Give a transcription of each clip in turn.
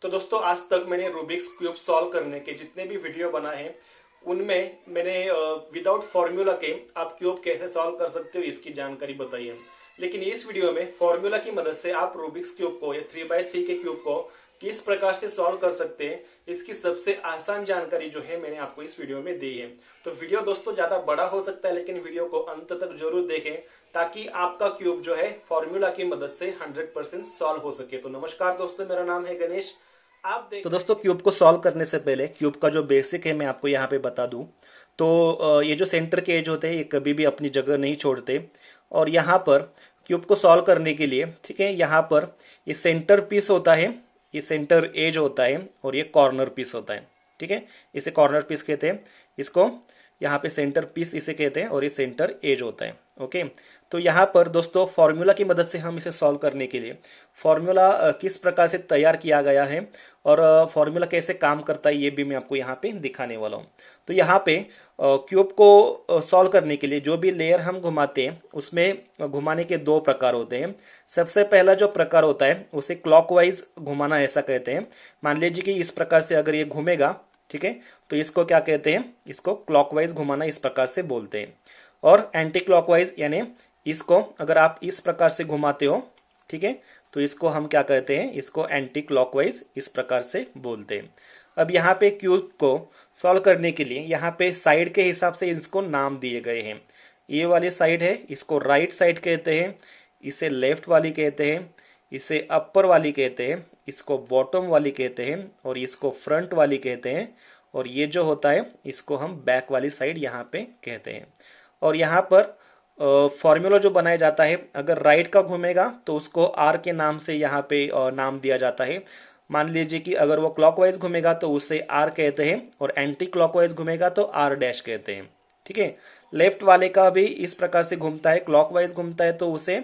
तो दोस्तों आज तक मैंने रूबिक्स क्यूब सॉल्व करने के जितने भी वीडियो बनाए हैं उनमें मैंने विदाउट फॉर्मूला के आप क्यूब कैसे सॉल्व कर सकते हो इसकी जानकारी बताई है। लेकिन इस वीडियो में फॉर्मूला की मदद से आप रूबिक्स क्यूब को या 3x3 के क्यूब को किस प्रकार से सॉल्व कर सकते हैं इसकी सबसे आसान जानकारी जो है मैंने आपको इस वीडियो में दी है। तो वीडियो दोस्तों ज्यादा बड़ा हो सकता है लेकिन वीडियो को अंत तक जरूर देखें ताकि आपका क्यूब जो है फॉर्मूला की मदद से 100% सॉल्व हो सके। तो नमस्कार दोस्तों, मेरा नाम है गणेश। आप देख तो दोस्तों क्यूब को सॉल्व करने से पहले क्यूब का जो बेसिक है मैं आपको यहाँ पे बता दूं। तो ये जो सेंटर के एज होते हैं ये कभी भी अपनी जगह नहीं छोड़ते और यहाँ पर क्यूब को सॉल्व करने के लिए, ठीक है, यहाँ पर ये सेंटर पीस होता है, ये सेंटर एज होता है और ये कॉर्नर पीस होता है। ठीक है, इसे कॉर्नर पीस कहते हैं, इसको यहाँ पे सेंटर पीस इसे कहते हैं और ये सेंटर एज होता है। ओके, तो यहाँ पर दोस्तों फॉर्मूला की मदद से हम इसे सॉल्व करने के लिए फॉर्मूला किस प्रकार से तैयार किया गया है और फॉर्मूला कैसे काम करता है ये भी मैं आपको यहाँ पे दिखाने वाला हूँ। तो यहाँ पे क्यूब को सॉल्व करने के लिए जो भी लेयर हम घुमाते हैं उसमें घुमाने के दो प्रकार होते हैं। सबसे पहला जो प्रकार होता है उसे क्लॉकवाइज घुमाना ऐसा कहते हैं। मान लीजिए कि इस प्रकार से अगर ये घूमेगा, ठीक है, तो इसको क्या कहते हैं, इसको क्लॉकवाइज घुमाना इस प्रकार से बोलते हैं। और एंटी क्लॉकवाइज यानी इसको अगर आप इस प्रकार से घुमाते हो, ठीक है, तो इसको हम क्या कहते हैं, इसको एंटी क्लॉकवाइज इस प्रकार से बोलते हैं। अब यहाँ पे क्यूब को सॉल्व करने के लिए यहाँ पे साइड के हिसाब से इसको नाम दिए गए हैं। ये वाली साइड है इसको राइट साइड कहते हैं, इसे लेफ्ट वाली कहते हैं, इसे अपर वाली कहते हैं, इसको बॉटम वाली कहते हैं और इसको फ्रंट वाली कहते हैं और ये जो होता है इसको हम बैक वाली साइड यहाँ पे कहते हैं। और यहाँ पर फॉर्मूला जो बनाया जाता है अगर राइट का घूमेगा तो उसको आर के नाम से यहाँ पे नाम दिया जाता है। मान लीजिए कि अगर वो क्लॉकवाइज घूमेगा तो उसे आर कहते हैं और एंटी क्लॉकवाइज घूमेगा तो आर डैश कहते हैं। ठीक है, लेफ्ट वाले का भी इस प्रकार से घूमता है, क्लॉकवाइज घूमता है तो उसे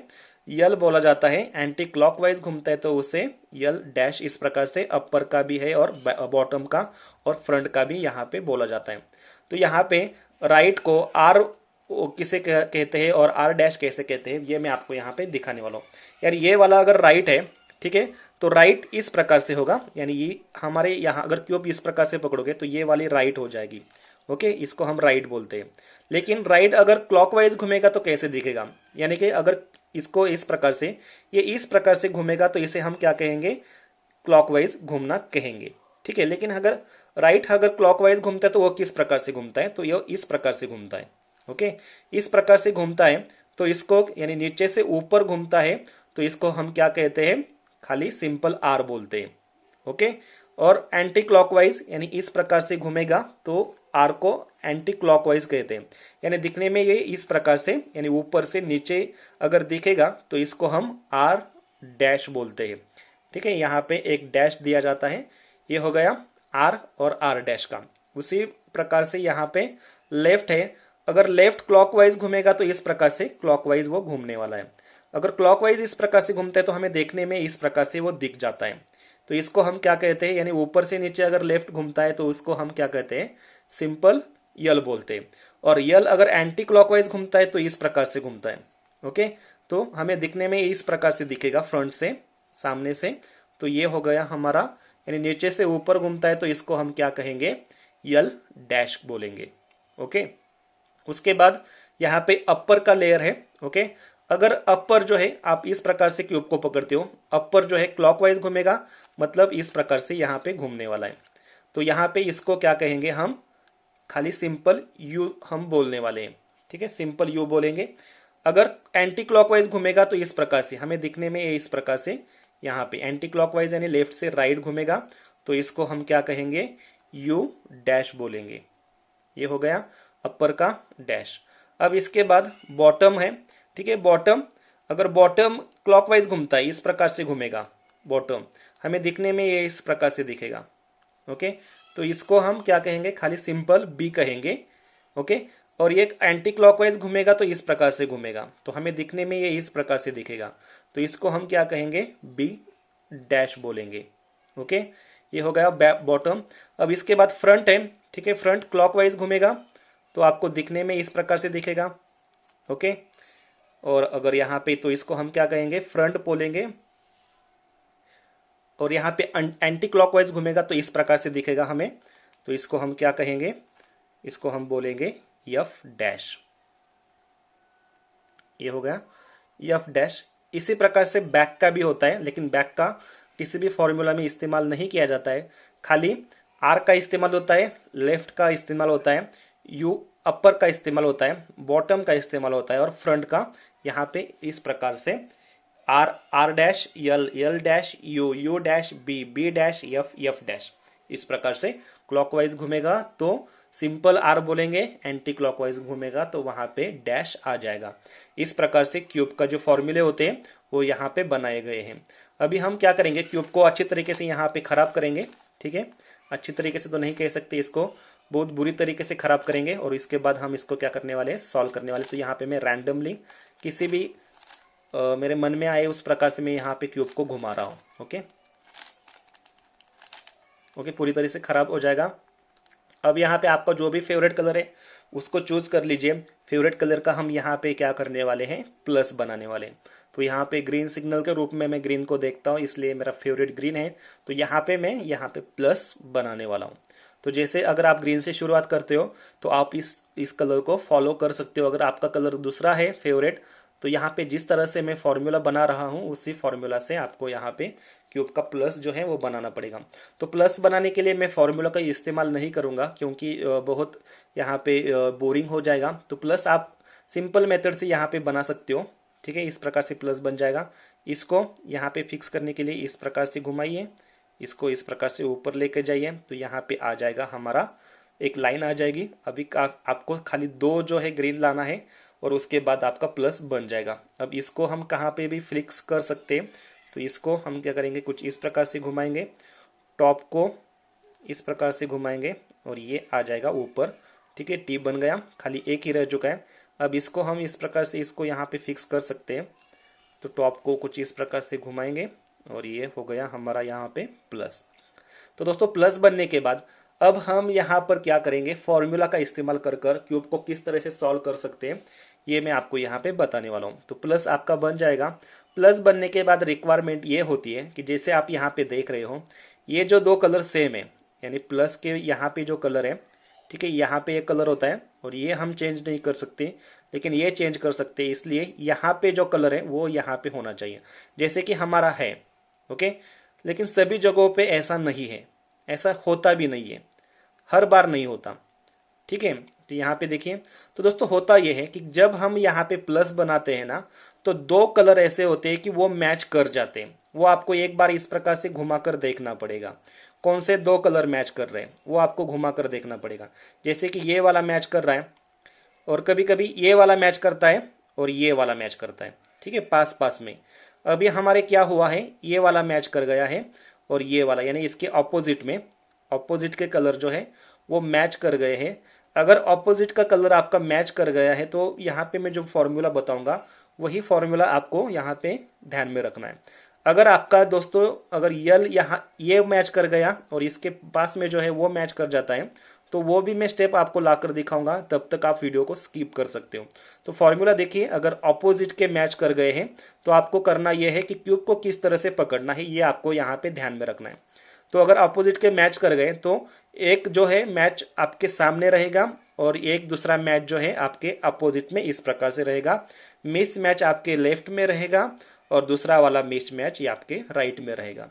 यल बोला जाता है, एंटी क्लॉकवाइज घूमता है तो उसे यल डैश इस प्रकार से अपर का भी है और बॉटम का और फ्रंट का भी यहाँ पे बोला जाता है। तो यहाँ पे राइट को आर किसे कहते हैं और आर डैश कैसे कहते हैं ये मैं आपको यहाँ पे दिखाने वाला हूँ। यार ये वाला अगर राइट है, ठीक है, तो राइट इस प्रकार से होगा, यानी ये हमारे यहाँ अगर क्यूब इस प्रकार से पकड़ोगे तो ये वाली राइट हो जाएगी। ओके, इसको हम राइट बोलते हैं। लेकिन राइट अगर क्लॉकवाइज घूमेगा तो कैसे दिखेगा, यानी कि अगर इसको इस प्रकार से, ये इस प्रकार से घूमेगा तो इसे हम क्या कहेंगे, क्लॉकवाइज घूमना कहेंगे। ठीक है, लेकिन अगर राइट अगर क्लॉकवाइज घूमता है तो वो किस प्रकार से घूमता है, तो ये इस प्रकार से घूमता है। ओके, इस प्रकार से घूमता है तो इसको यानी नीचे से ऊपर घूमता है तो इसको हम क्या कहते हैं, खाली सिंपल आर बोलते हैं। ओके, और एंटी क्लॉकवाइज यानी इस प्रकार से घूमेगा तो आर को एंटी क्लॉकवाइज कहते हैं। यानी दिखने में ये इस प्रकार से यानी ऊपर से नीचे अगर दिखेगा तो इसको हम आर डैश बोलते हैं। ठीक है, यहाँ पे एक डैश दिया जाता है, ये हो गया आर और आर डैश का। उसी प्रकार से यहाँ पे लेफ्ट है, अगर लेफ्ट क्लॉकवाइज घूमेगा तो इस प्रकार से क्लॉकवाइज वो घूमने वाला है। अगर क्लॉकवाइज इस प्रकार से घूमता है तो हमें देखने में इस प्रकार से वो दिख जाता है। तो इसको हम क्या कहते हैं, यानी ऊपर से नीचे अगर लेफ्ट घूमता है तो उसको हम क्या कहते हैं, सिंपल यल बोलते हैं। और यल अगर एंटी क्लॉकवाइज घूमता है तो इस प्रकार से घूमता है। ओके, तो हमें दिखने में इस प्रकार से दिखेगा फ्रंट से, सामने से। तो ये हो गया हमारा, यानी नीचे से ऊपर घूमता है तो इसको हम क्या कहेंगे, यल डैश बोलेंगे। ओके, उसके बाद यहाँ पे अपर का लेयर है। ओके, अगर अपर जो है आप इस प्रकार से क्यूब को पकड़ते हो, अपर जो है क्लॉकवाइज घूमेगा मतलब इस प्रकार से यहाँ पे घूमने वाला है। तो यहाँ पे इसको क्या कहेंगे, हम खाली सिंपल यू हम बोलने वाले हैं। ठीक है, सिंपल यू बोलेंगे। अगर एंटी क्लॉकवाइज घूमेगा तो इस प्रकार से हमें दिखने में इस प्रकार से, यहाँ पे एंटी क्लॉकवाइज यानी लेफ्ट से राइट घूमेगा तो इसको हम क्या कहेंगे, यू डैश बोलेंगे। ये हो गया अपर का डैश। अब इसके बाद बॉटम है। ठीक है, बॉटम अगर बॉटम क्लॉकवाइज घूमता है, इस प्रकार से घूमेगा बॉटम, हमें दिखने में ये इस प्रकार से दिखेगा। ओके, तो इसको हम क्या कहेंगे, खाली सिंपल बी कहेंगे। ओके, और ये एंटी क्लॉकवाइज घूमेगा तो इस प्रकार से घूमेगा तो हमें दिखने में ये इस प्रकार से दिखेगा तो इसको हम क्या कहेंगे, बी डैश बोलेंगे। ओके, ये हो गया बॉटम। अब इसके बाद फ्रंट है। ठीक है, फ्रंट क्लॉकवाइज घूमेगा तो आपको दिखने में इस प्रकार से दिखेगा। ओके, और अगर यहाँ पे तो इसको हम क्या कहेंगे, फ्रंट बोलेंगे। और यहाँ पे एंटी क्लॉकवाइज घूमेगा तो इस प्रकार से दिखेगा हमें। तो इसको हम क्या कहेंगे, इसको हम बोलेंगे एफ डैश। ये हो गया एफ डैश। इसी प्रकार से बैक का भी होता है, लेकिन बैक का किसी भी फॉर्मूला में इस्तेमाल नहीं किया जाता है, खाली आर का इस्तेमाल होता है, लेफ्ट का इस्तेमाल होता है, यू अपर का इस्तेमाल होता है, बॉटम का इस्तेमाल होता है, और फ्रंट का यहाँ पे इस प्रकार से R R dash, L L dash, U U dash, B B dash, F F dash. इस प्रकार से क्लॉकवाइज घूमेगा तो सिंपल आर बोलेंगे, एंटी क्लॉकवाइज घूमेगा तो वहां पे डैश आ जाएगा। इस प्रकार से क्यूब का जो फॉर्मूले होते हैं वो यहाँ पे बनाए गए हैं। अभी हम क्या करेंगे, क्यूब को अच्छी तरीके से यहाँ पे खराब करेंगे। ठीक है, अच्छी तरीके से तो नहीं कह सकते, इसको बहुत बुरी तरीके से खराब करेंगे, और इसके बाद हम इसको क्या करने वाले हैं, सॉल्व करने वाले। तो यहाँ पे मैं रैंडमली किसी भी मेरे मन में आए उस प्रकार से मैं यहाँ पे क्यूब को घुमा रहा हूँ। ओके ओके, पूरी तरह से खराब हो जाएगा। अब यहाँ पे आपका जो भी फेवरेट कलर है उसको चूज कर लीजिए। फेवरेट कलर का हम यहाँ पे क्या करने वाले हैं, प्लस बनाने वाले हैं। तो यहाँ पे ग्रीन सिग्नल के रूप में मैं ग्रीन को देखता हूँ, इसलिए मेरा फेवरेट ग्रीन है। तो यहाँ पे मैं यहाँ पे प्लस बनाने वाला हूँ। तो जैसे अगर आप ग्रीन से शुरुआत करते हो तो आप इस कलर को फॉलो कर सकते हो। अगर आपका कलर दूसरा है फेवरेट, तो यहाँ पे जिस तरह से मैं फॉर्मूला बना रहा हूँ उसी फॉर्मूला से आपको यहाँ पे क्यूब का प्लस जो है वो बनाना पड़ेगा। तो प्लस बनाने के लिए मैं फॉर्मूला का इस्तेमाल नहीं करूंगा, क्योंकि बहुत यहाँ पे बोरिंग हो जाएगा। तो प्लस आप सिंपल मेथड से यहाँ पे बना सकते हो। ठीक है, इस प्रकार से प्लस बन जाएगा। इसको यहाँ पे फिक्स करने के लिए इस प्रकार से घुमाइए, इसको इस प्रकार से ऊपर लेके जाइए, तो यहाँ पे आ जाएगा हमारा एक लाइन आ जाएगी। अभी आपको खाली दो जो है ग्रीन लाना है, और उसके बाद आपका प्लस बन जाएगा। अब इसको हम कहाँ पे भी फिक्स कर सकते हैं, तो इसको हम क्या करेंगे, कुछ इस प्रकार से घुमाएंगे, टॉप को इस प्रकार से घुमाएंगे और ये आ जाएगा ऊपर। ठीक है, टी बन गया, खाली एक ही रह चुका है। अब इसको हम इस प्रकार से इसको यहाँ पे फिक्स कर सकते हैं। तो टॉप को कुछ इस प्रकार से घुमाएंगे और ये हो गया हमारा यहाँ पे प्लस। तो दोस्तों प्लस बनने के बाद अब हम यहाँ पर क्या करेंगे, फॉर्मूला का इस्तेमाल कर क्यूब को किस तरह से सॉल्व कर सकते हैं ये मैं आपको यहाँ पे बताने वाला हूँ। तो प्लस आपका बन जाएगा। प्लस बनने के बाद रिक्वायरमेंट ये होती है कि जैसे आप यहाँ पे देख रहे हो ये जो दो कलर सेम है, यानी प्लस के यहाँ पे जो कलर है, ठीक है, यहाँ पे एक कलर होता है और ये हम चेंज नहीं कर सकते, लेकिन ये चेंज कर सकते हैं। इसलिए यहाँ पे जो कलर है वो यहाँ पे होना चाहिए, जैसे कि हमारा है। ओके, लेकिन सभी जगहों पे ऐसा नहीं है, ऐसा होता भी नहीं है, हर बार नहीं होता। ठीक है, तो यहाँ पे देखिए। तो दोस्तों होता यह है कि जब हम यहाँ पे प्लस बनाते हैं ना, तो दो कलर ऐसे होते हैं कि वो मैच कर जाते हैं। वो आपको एक बार इस प्रकार से घुमाकर देखना पड़ेगा, कौन से दो कलर मैच कर रहे हैं वो आपको घुमाकर देखना पड़ेगा। जैसे कि ये वाला मैच कर रहा है, और कभी कभी ये वाला मैच करता है और ये वाला मैच करता है। ठीक है, पास पास में। अभी हमारे क्या हुआ है, ये वाला मैच कर गया है और ये वाला, यानी इसके ऑपोजिट में, ऑपोजिट के कलर जो है वो मैच कर गए हैं। अगर ऑपोजिट का कलर आपका मैच कर गया है तो यहाँ पे मैं जो फॉर्मूला बताऊंगा वही फॉर्मूला आपको यहाँ पे ध्यान में रखना है। अगर आपका दोस्तों अगर यल यहाँ ये मैच कर गया और इसके पास में जो है वो मैच कर जाता है, तो वो भी मैं स्टेप आपको लाकर दिखाऊंगा, तब तक आप वीडियो को स्किप कर सकते हो। तो फॉर्मूला देखिए, अगर ऑपोजिट के मैच कर गए हैं तो आपको करना यह है कि क्यूब को किस तरह से पकड़ना है ये आपको यहाँ पे ध्यान में रखना है। तो अगर अपोजिट के मैच कर गए तो एक जो है मैच आपके सामने रहेगा और एक दूसरा मैच जो है आपके अपोजिट में इस प्रकार से रहेगा। मिस मैच आपके लेफ्ट में रहेगा और दूसरा वाला मिस मैच ये आपके राइट में रहेगा।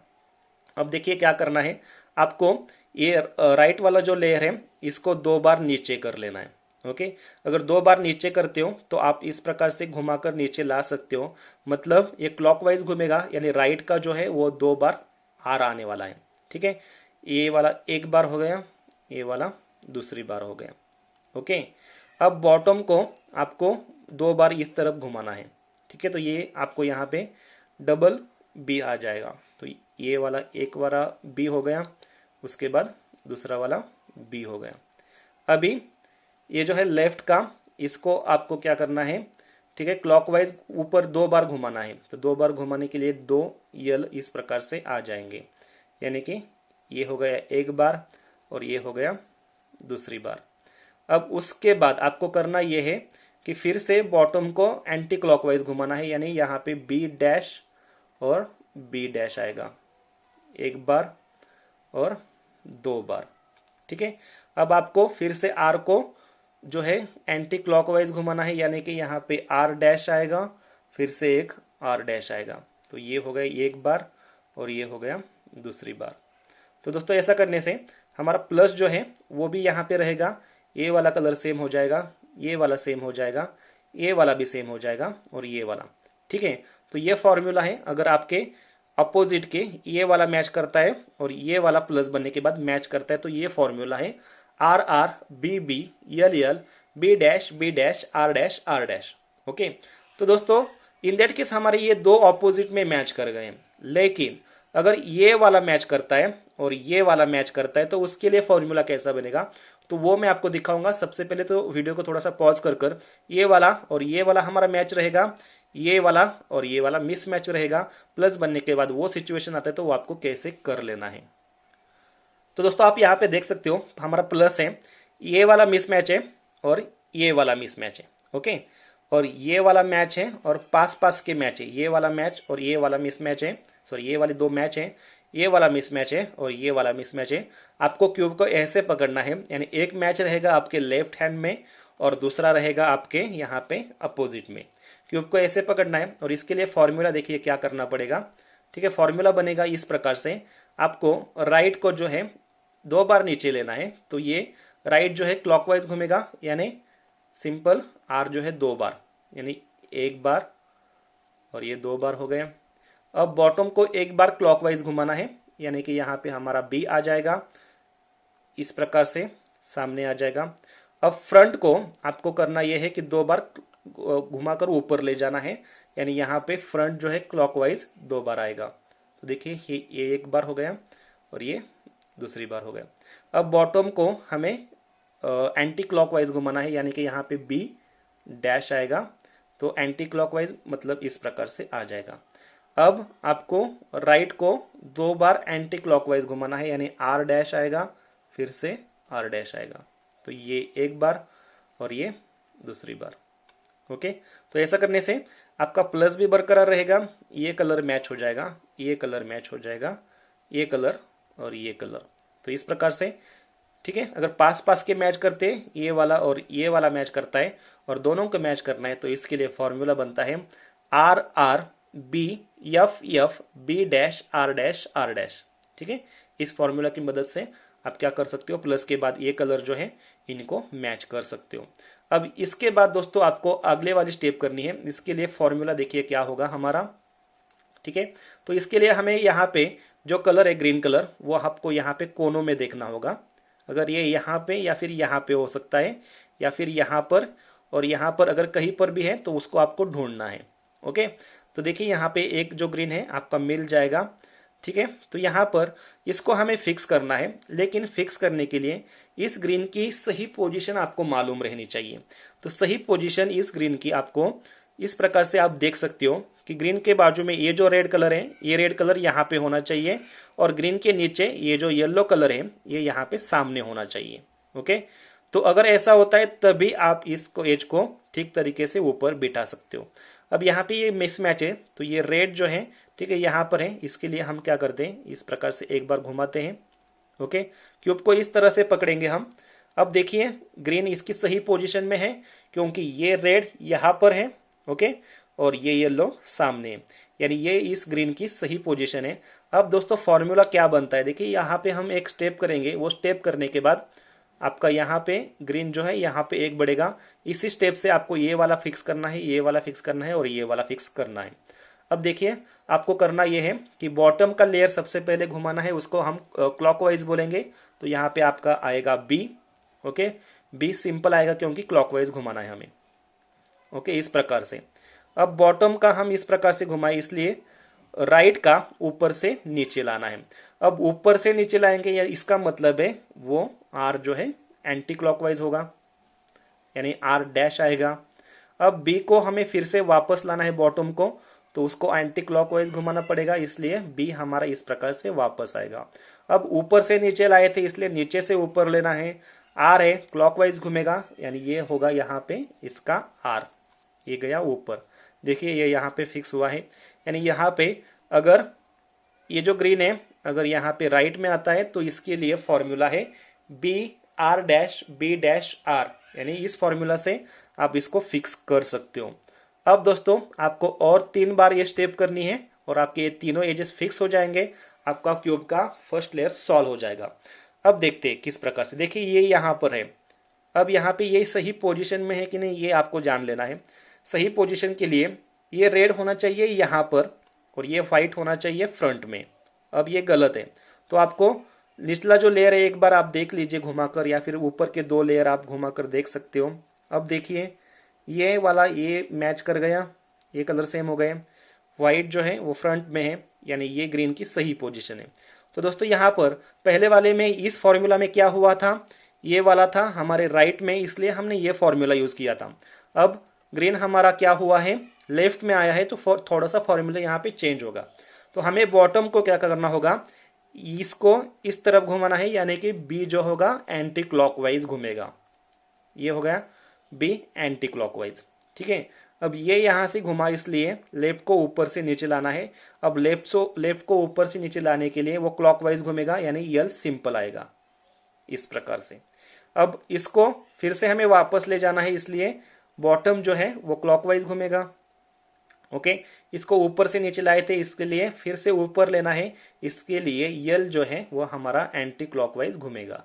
अब देखिए क्या करना है आपको, ये राइट वाला जो लेयर है इसको दो बार नीचे कर लेना है। ओके, अगर दो बार नीचे करते हो तो आप इस प्रकार से घुमाकर नीचे ला सकते हो, मतलब ये क्लॉकवाइज घूमेगा, यानी राइट का जो है वो दो बार आर आने वाला है। ठीक है, ये वाला एक बार हो गया, ये वाला दूसरी बार हो गया। ओके, अब बॉटम को आपको दो बार इस तरफ घुमाना है। ठीक है, तो ये आपको यहाँ पे डबल बी आ जाएगा। तो ये वाला एक वाला बी हो गया, उसके बाद दूसरा वाला बी हो गया। अभी ये जो है लेफ्ट का, इसको आपको क्या करना है, ठीक है, क्लॉकवाइज ऊपर दो बार घुमाना है। तो दो बार घुमाने के लिए दो यल इस प्रकार से आ जाएंगे, यानी कि ये हो गया एक बार और ये हो गया दूसरी बार। अब उसके बाद आपको करना यह है कि फिर से बॉटम को एंटी क्लॉकवाइज घुमाना है, यानी यहाँ पे बी डैश और बी डैश आएगा। एक बार और 2 बार। ठीक है, अब आपको फिर से आर को जो है एंटी क्लॉकवाइज घुमाना है, यानी कि यहाँ पे आर डैश आएगा, फिर से एक आर डैश आएगा। तो ये हो गया एक बार और ये हो गया दूसरी बार। तो दोस्तों ऐसा करने से हमारा प्लस जो है वो भी यहाँ पे रहेगा, ये वाला कलर सेम हो जाएगा, ये वाला सेम हो जाएगा, ये वाला भी सेम हो जाएगा और ये वाला। ठीक है, तो ये फॉर्मूला है। अगर आपके अपोजिट के ये वाला मैच करता है और ये वाला प्लस बनने के बाद मैच करता है तो ये फॉर्मूला है R R B B L L B dash R dash. Okay, तो दोस्तों इन दैट केस हमारे ये दो ऑपोजिट में मैच कर गए, लेकिन अगर ये वाला मैच करता है और ये वाला मैच करता है तो उसके लिए फॉर्मूला कैसा बनेगा तो वो मैं आपको दिखाऊंगा। सबसे पहले तो वीडियो को थोड़ा सा पॉज कर ये वाला और ये वाला हमारा मैच रहेगा, ये वाला और ये वाला मिस मैच रहेगा। प्लस बनने के बाद वो सिचुएशन आता है तो वो आपको कैसे कर लेना है। तो दोस्तों आप यहाँ पे देख सकते हो हमारा प्लस है, ये वाला मिस मैच है और ये वाला मिस मैच है। ओके, और ये वाला मैच है और पास पास के मैच है, ये वाला मैच और ये वाला मिस मैच है, सॉरी ये वाले दो मैच है, ये वाला मिस मैच है और ये वाला मिस मैच है। आपको क्यूब को ऐसे पकड़ना है, यानी एक मैच रहेगा आपके लेफ्ट हैंड में और दूसरा रहेगा आपके यहाँ पे अपोजिट में। क्यूब को ऐसे पकड़ना है और इसके लिए फॉर्मूला देखिए क्या करना पड़ेगा। ठीक है, फॉर्मूला बनेगा इस प्रकार से, आपको राइट को जो है 2 बार नीचे लेना है, तो ये राइट जो है क्लॉकवाइज घूमेगा, यानी सिंपल आर जो है 2 बार, यानी 1 बार और ये 2 बार हो गए। अब बॉटम को 1 बार क्लॉकवाइज घुमाना है, यानी कि यहाँ पे हमारा बी आ जाएगा, इस प्रकार से सामने आ जाएगा। अब फ्रंट को आपको करना यह है कि 2 बार घुमाकर ऊपर ले जाना है, यानी यहाँ पे फ्रंट जो है क्लॉकवाइज 2 बार आएगा। तो देखिए ये 1 बार हो गया और ये दूसरी बार हो गया। अब बॉटम को हमें एंटी क्लॉकवाइज घुमाना है, यानी कि यहाँ पे बी डैश आएगा, तो एंटी क्लॉकवाइज मतलब इस प्रकार से आ जाएगा। अब आपको राइट को 2 बार एंटी क्लॉकवाइज घुमाना है, यानी आर डैश आएगा, फिर से आर डैश आएगा, तो ये 1 बार और ये दूसरी बार। ओके, तो ऐसा करने से आपका प्लस भी बरकरार रहेगा, ये कलर मैच हो जाएगा, ये कलर मैच हो जाएगा, ये कलर और ये कलर। तो इस प्रकार से ठीक है, अगर पास पास के मैच करते ये वाला और ये वाला मैच करता है और दोनों को मैच करना है तो इसके लिए फॉर्मूला बनता है R R B F F B dash R dash. ठीक है, इस फॉर्मूला की मदद से आप क्या कर सकते हो, प्लस के बाद ये कलर जो है इनको मैच कर सकते हो। अब इसके बाद दोस्तों आपको अगले वाली स्टेप करनी है, इसके लिए फॉर्मूला देखिए क्या होगा हमारा। ठीक है, तो इसके लिए हमें यहाँ पे जो कलर है ग्रीन कलर वो आपको यहाँ पे कोनों में देखना होगा। अगर ये यहाँ पे या फिर यहाँ पे हो सकता है या फिर यहाँ पर और यहाँ पर, अगर कहीं पर भी है तो उसको आपको ढूंढना है। ओके, तो देखिए यहाँ पे एक जो ग्रीन है आपका मिल जाएगा। ठीक है, तो यहाँ पर इसको हमें फिक्स करना है, लेकिन फिक्स करने के लिए इस ग्रीन की सही पोजीशन आपको मालूम रहनी चाहिए। तो सही पोजीशन इस ग्रीन की आपको इस प्रकार से आप देख सकते हो कि ग्रीन के बाजू में ये जो रेड कलर है, ये रेड कलर यहाँ पे होना चाहिए और ग्रीन के नीचे ये जो येलो कलर है ये यहाँ पे सामने होना चाहिए। ओके, तो अगर ऐसा होता है तभी आप इसको एज को ठीक तरीके से ऊपर बिठा सकते हो। अब यहाँ पे ये मिसमैच है, तो ये रेड जो है ठीक है यहाँ पर है, इसके लिए हम क्या करते हैं, इस प्रकार से एक बार घुमाते हैं। ओके, क्यूब को इस तरह से पकड़ेंगे हम। अब देखिए ग्रीन इसकी सही पोजीशन में है क्योंकि ये रेड यहाँ पर है, ओके, और ये येलो सामने है, यानी ये इस ग्रीन की सही पोजीशन है। अब दोस्तों फॉर्मूला क्या बनता है, देखिए यहाँ पे हम एक स्टेप करेंगे, वो स्टेप करने के बाद आपका यहाँ पे ग्रीन जो है यहाँ पे एक बढ़ेगा। इसी स्टेप से आपको ये वाला फिक्स करना है, ये वाला फिक्स करना है और ये वाला फिक्स करना है। अब देखिए आपको करना ये है कि बॉटम का लेयर सबसे पहले घुमाना है, उसको हम क्लॉकवाइज बोलेंगे, तो यहाँ पे आपका आएगा बी। ओके, बी सिंपल आएगा क्योंकि क्लॉकवाइज घुमाना है हमें। ओके, इस प्रकार से। अब बॉटम का हम इस प्रकार से घुमाए, इसलिए राइट का ऊपर से नीचे लाना है। अब ऊपर से नीचे लाएंगे या इसका मतलब है वो आर जो है एंटी क्लॉकवाइज होगा, यानी आर डैश आएगा। अब बी को हमें फिर से वापस लाना है बॉटम को, तो उसको एंटी क्लॉकवाइज घुमाना पड़ेगा, इसलिए बी हमारा इस प्रकार से वापस आएगा। अब ऊपर से नीचे लाए थे इसलिए नीचे से ऊपर लेना है, आर है क्लॉकवाइज घूमेगा, यानी ये होगा यहाँ पे इसका आर, ये गया ऊपर। देखिए ये यहाँ पे फिक्स हुआ है, यानी यहाँ पे अगर ये जो ग्रीन है अगर यहाँ पे राइट में आता है तो इसके लिए फॉर्मूला है B R-B-R, यानी इस फॉर्मूला से आप इसको फिक्स कर सकते हो। अब दोस्तों आपको और 3 बार ये स्टेप करनी है और आपके ये तीनों एजेस फिक्स हो जाएंगे, आपका क्यूब का फर्स्ट लेयर सॉल्व हो जाएगा। अब देखते हैं किस प्रकार से। देखिए ये यहाँ पर है, अब यहाँ पे ये सही पोजीशन में है कि नहीं ये आपको जान लेना है। सही पोजीशन के लिए ये रेड होना चाहिए यहाँ पर और ये व्हाइट होना चाहिए फ्रंट में। अब ये गलत है, तो आपको निचला जो लेयर है एक बार आप देख लीजिए घुमाकर, या फिर ऊपर के 2 लेयर आप घुमाकर देख सकते हो। अब देखिए ये वाला ये मैच कर गया, ये कलर सेम हो गए, व्हाइट जो है वो फ्रंट में है, यानी ये ग्रीन की सही पोजीशन है। तो दोस्तों यहाँ पर पहले वाले में इस फॉर्मूला में क्या हुआ था, ये वाला था हमारे राइट में, इसलिए हमने ये फॉर्मूला यूज किया था। अब ग्रीन हमारा क्या हुआ है, लेफ्ट में आया है, तो थोड़ा सा फॉर्मूला यहाँ पे चेंज होगा। तो हमें बॉटम को क्या करना होगा, इसको इस तरफ घुमाना है, यानी कि बी जो होगा एंटी क्लॉकवाइज घूमेगा। ये हो गया बी एंटी क्लॉकवाइज, ठीक है। अब ये यहां से घुमा, इसलिए लेफ्ट को ऊपर से नीचे लाना है। अब लेफ्ट को ऊपर से नीचे लाने के लिए वो क्लॉकवाइज घूमेगा, यानी यल सिंपल आएगा इस प्रकार से। अब इसको फिर से हमें वापस ले जाना है, इसलिए बॉटम जो है वो क्लॉकवाइज घूमेगा। ओके, इसको ऊपर से नीचे लाए थे, इसके लिए फिर से ऊपर लेना है, इसके लिए यल जो है वो हमारा एंटी क्लॉकवाइज घूमेगा।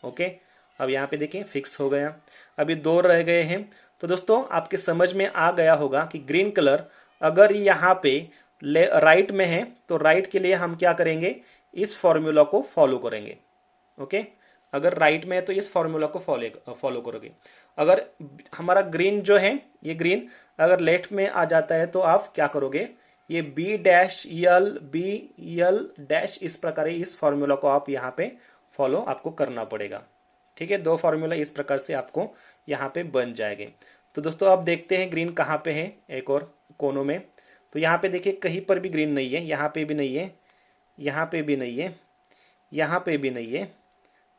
ओके, अब यहाँ पे देखिए फिक्स हो गया। अभी 2 रह गए हैं। तो दोस्तों आपके समझ में आ गया होगा कि ग्रीन कलर अगर यहाँ पे राइट में है तो राइट के लिए हम क्या करेंगे, इस फॉर्मूला को फॉलो करेंगे। ओके, अगर राइट में है तो इस फॉर्मूला को फॉलो करोगे। अगर हमारा ग्रीन जो है, ये ग्रीन अगर लेफ्ट में आ जाता है तो आप क्या करोगे, ये बी डैश यल डैश, इस प्रकार इस फॉर्मूला को आप यहाँ पे फॉलो आपको करना पड़ेगा। ठीक है, 2 फॉर्मूला इस प्रकार से आपको यहाँ पे बन जाएंगे। तो दोस्तों अब देखते हैं ग्रीन कहाँ पे है, एक और कोनों में। तो यहाँ पे देखिए कहीं पर भी ग्रीन नहीं है, यहाँ पे भी नहीं है, यहाँ पे भी नहीं है, यहाँ पे भी नहीं है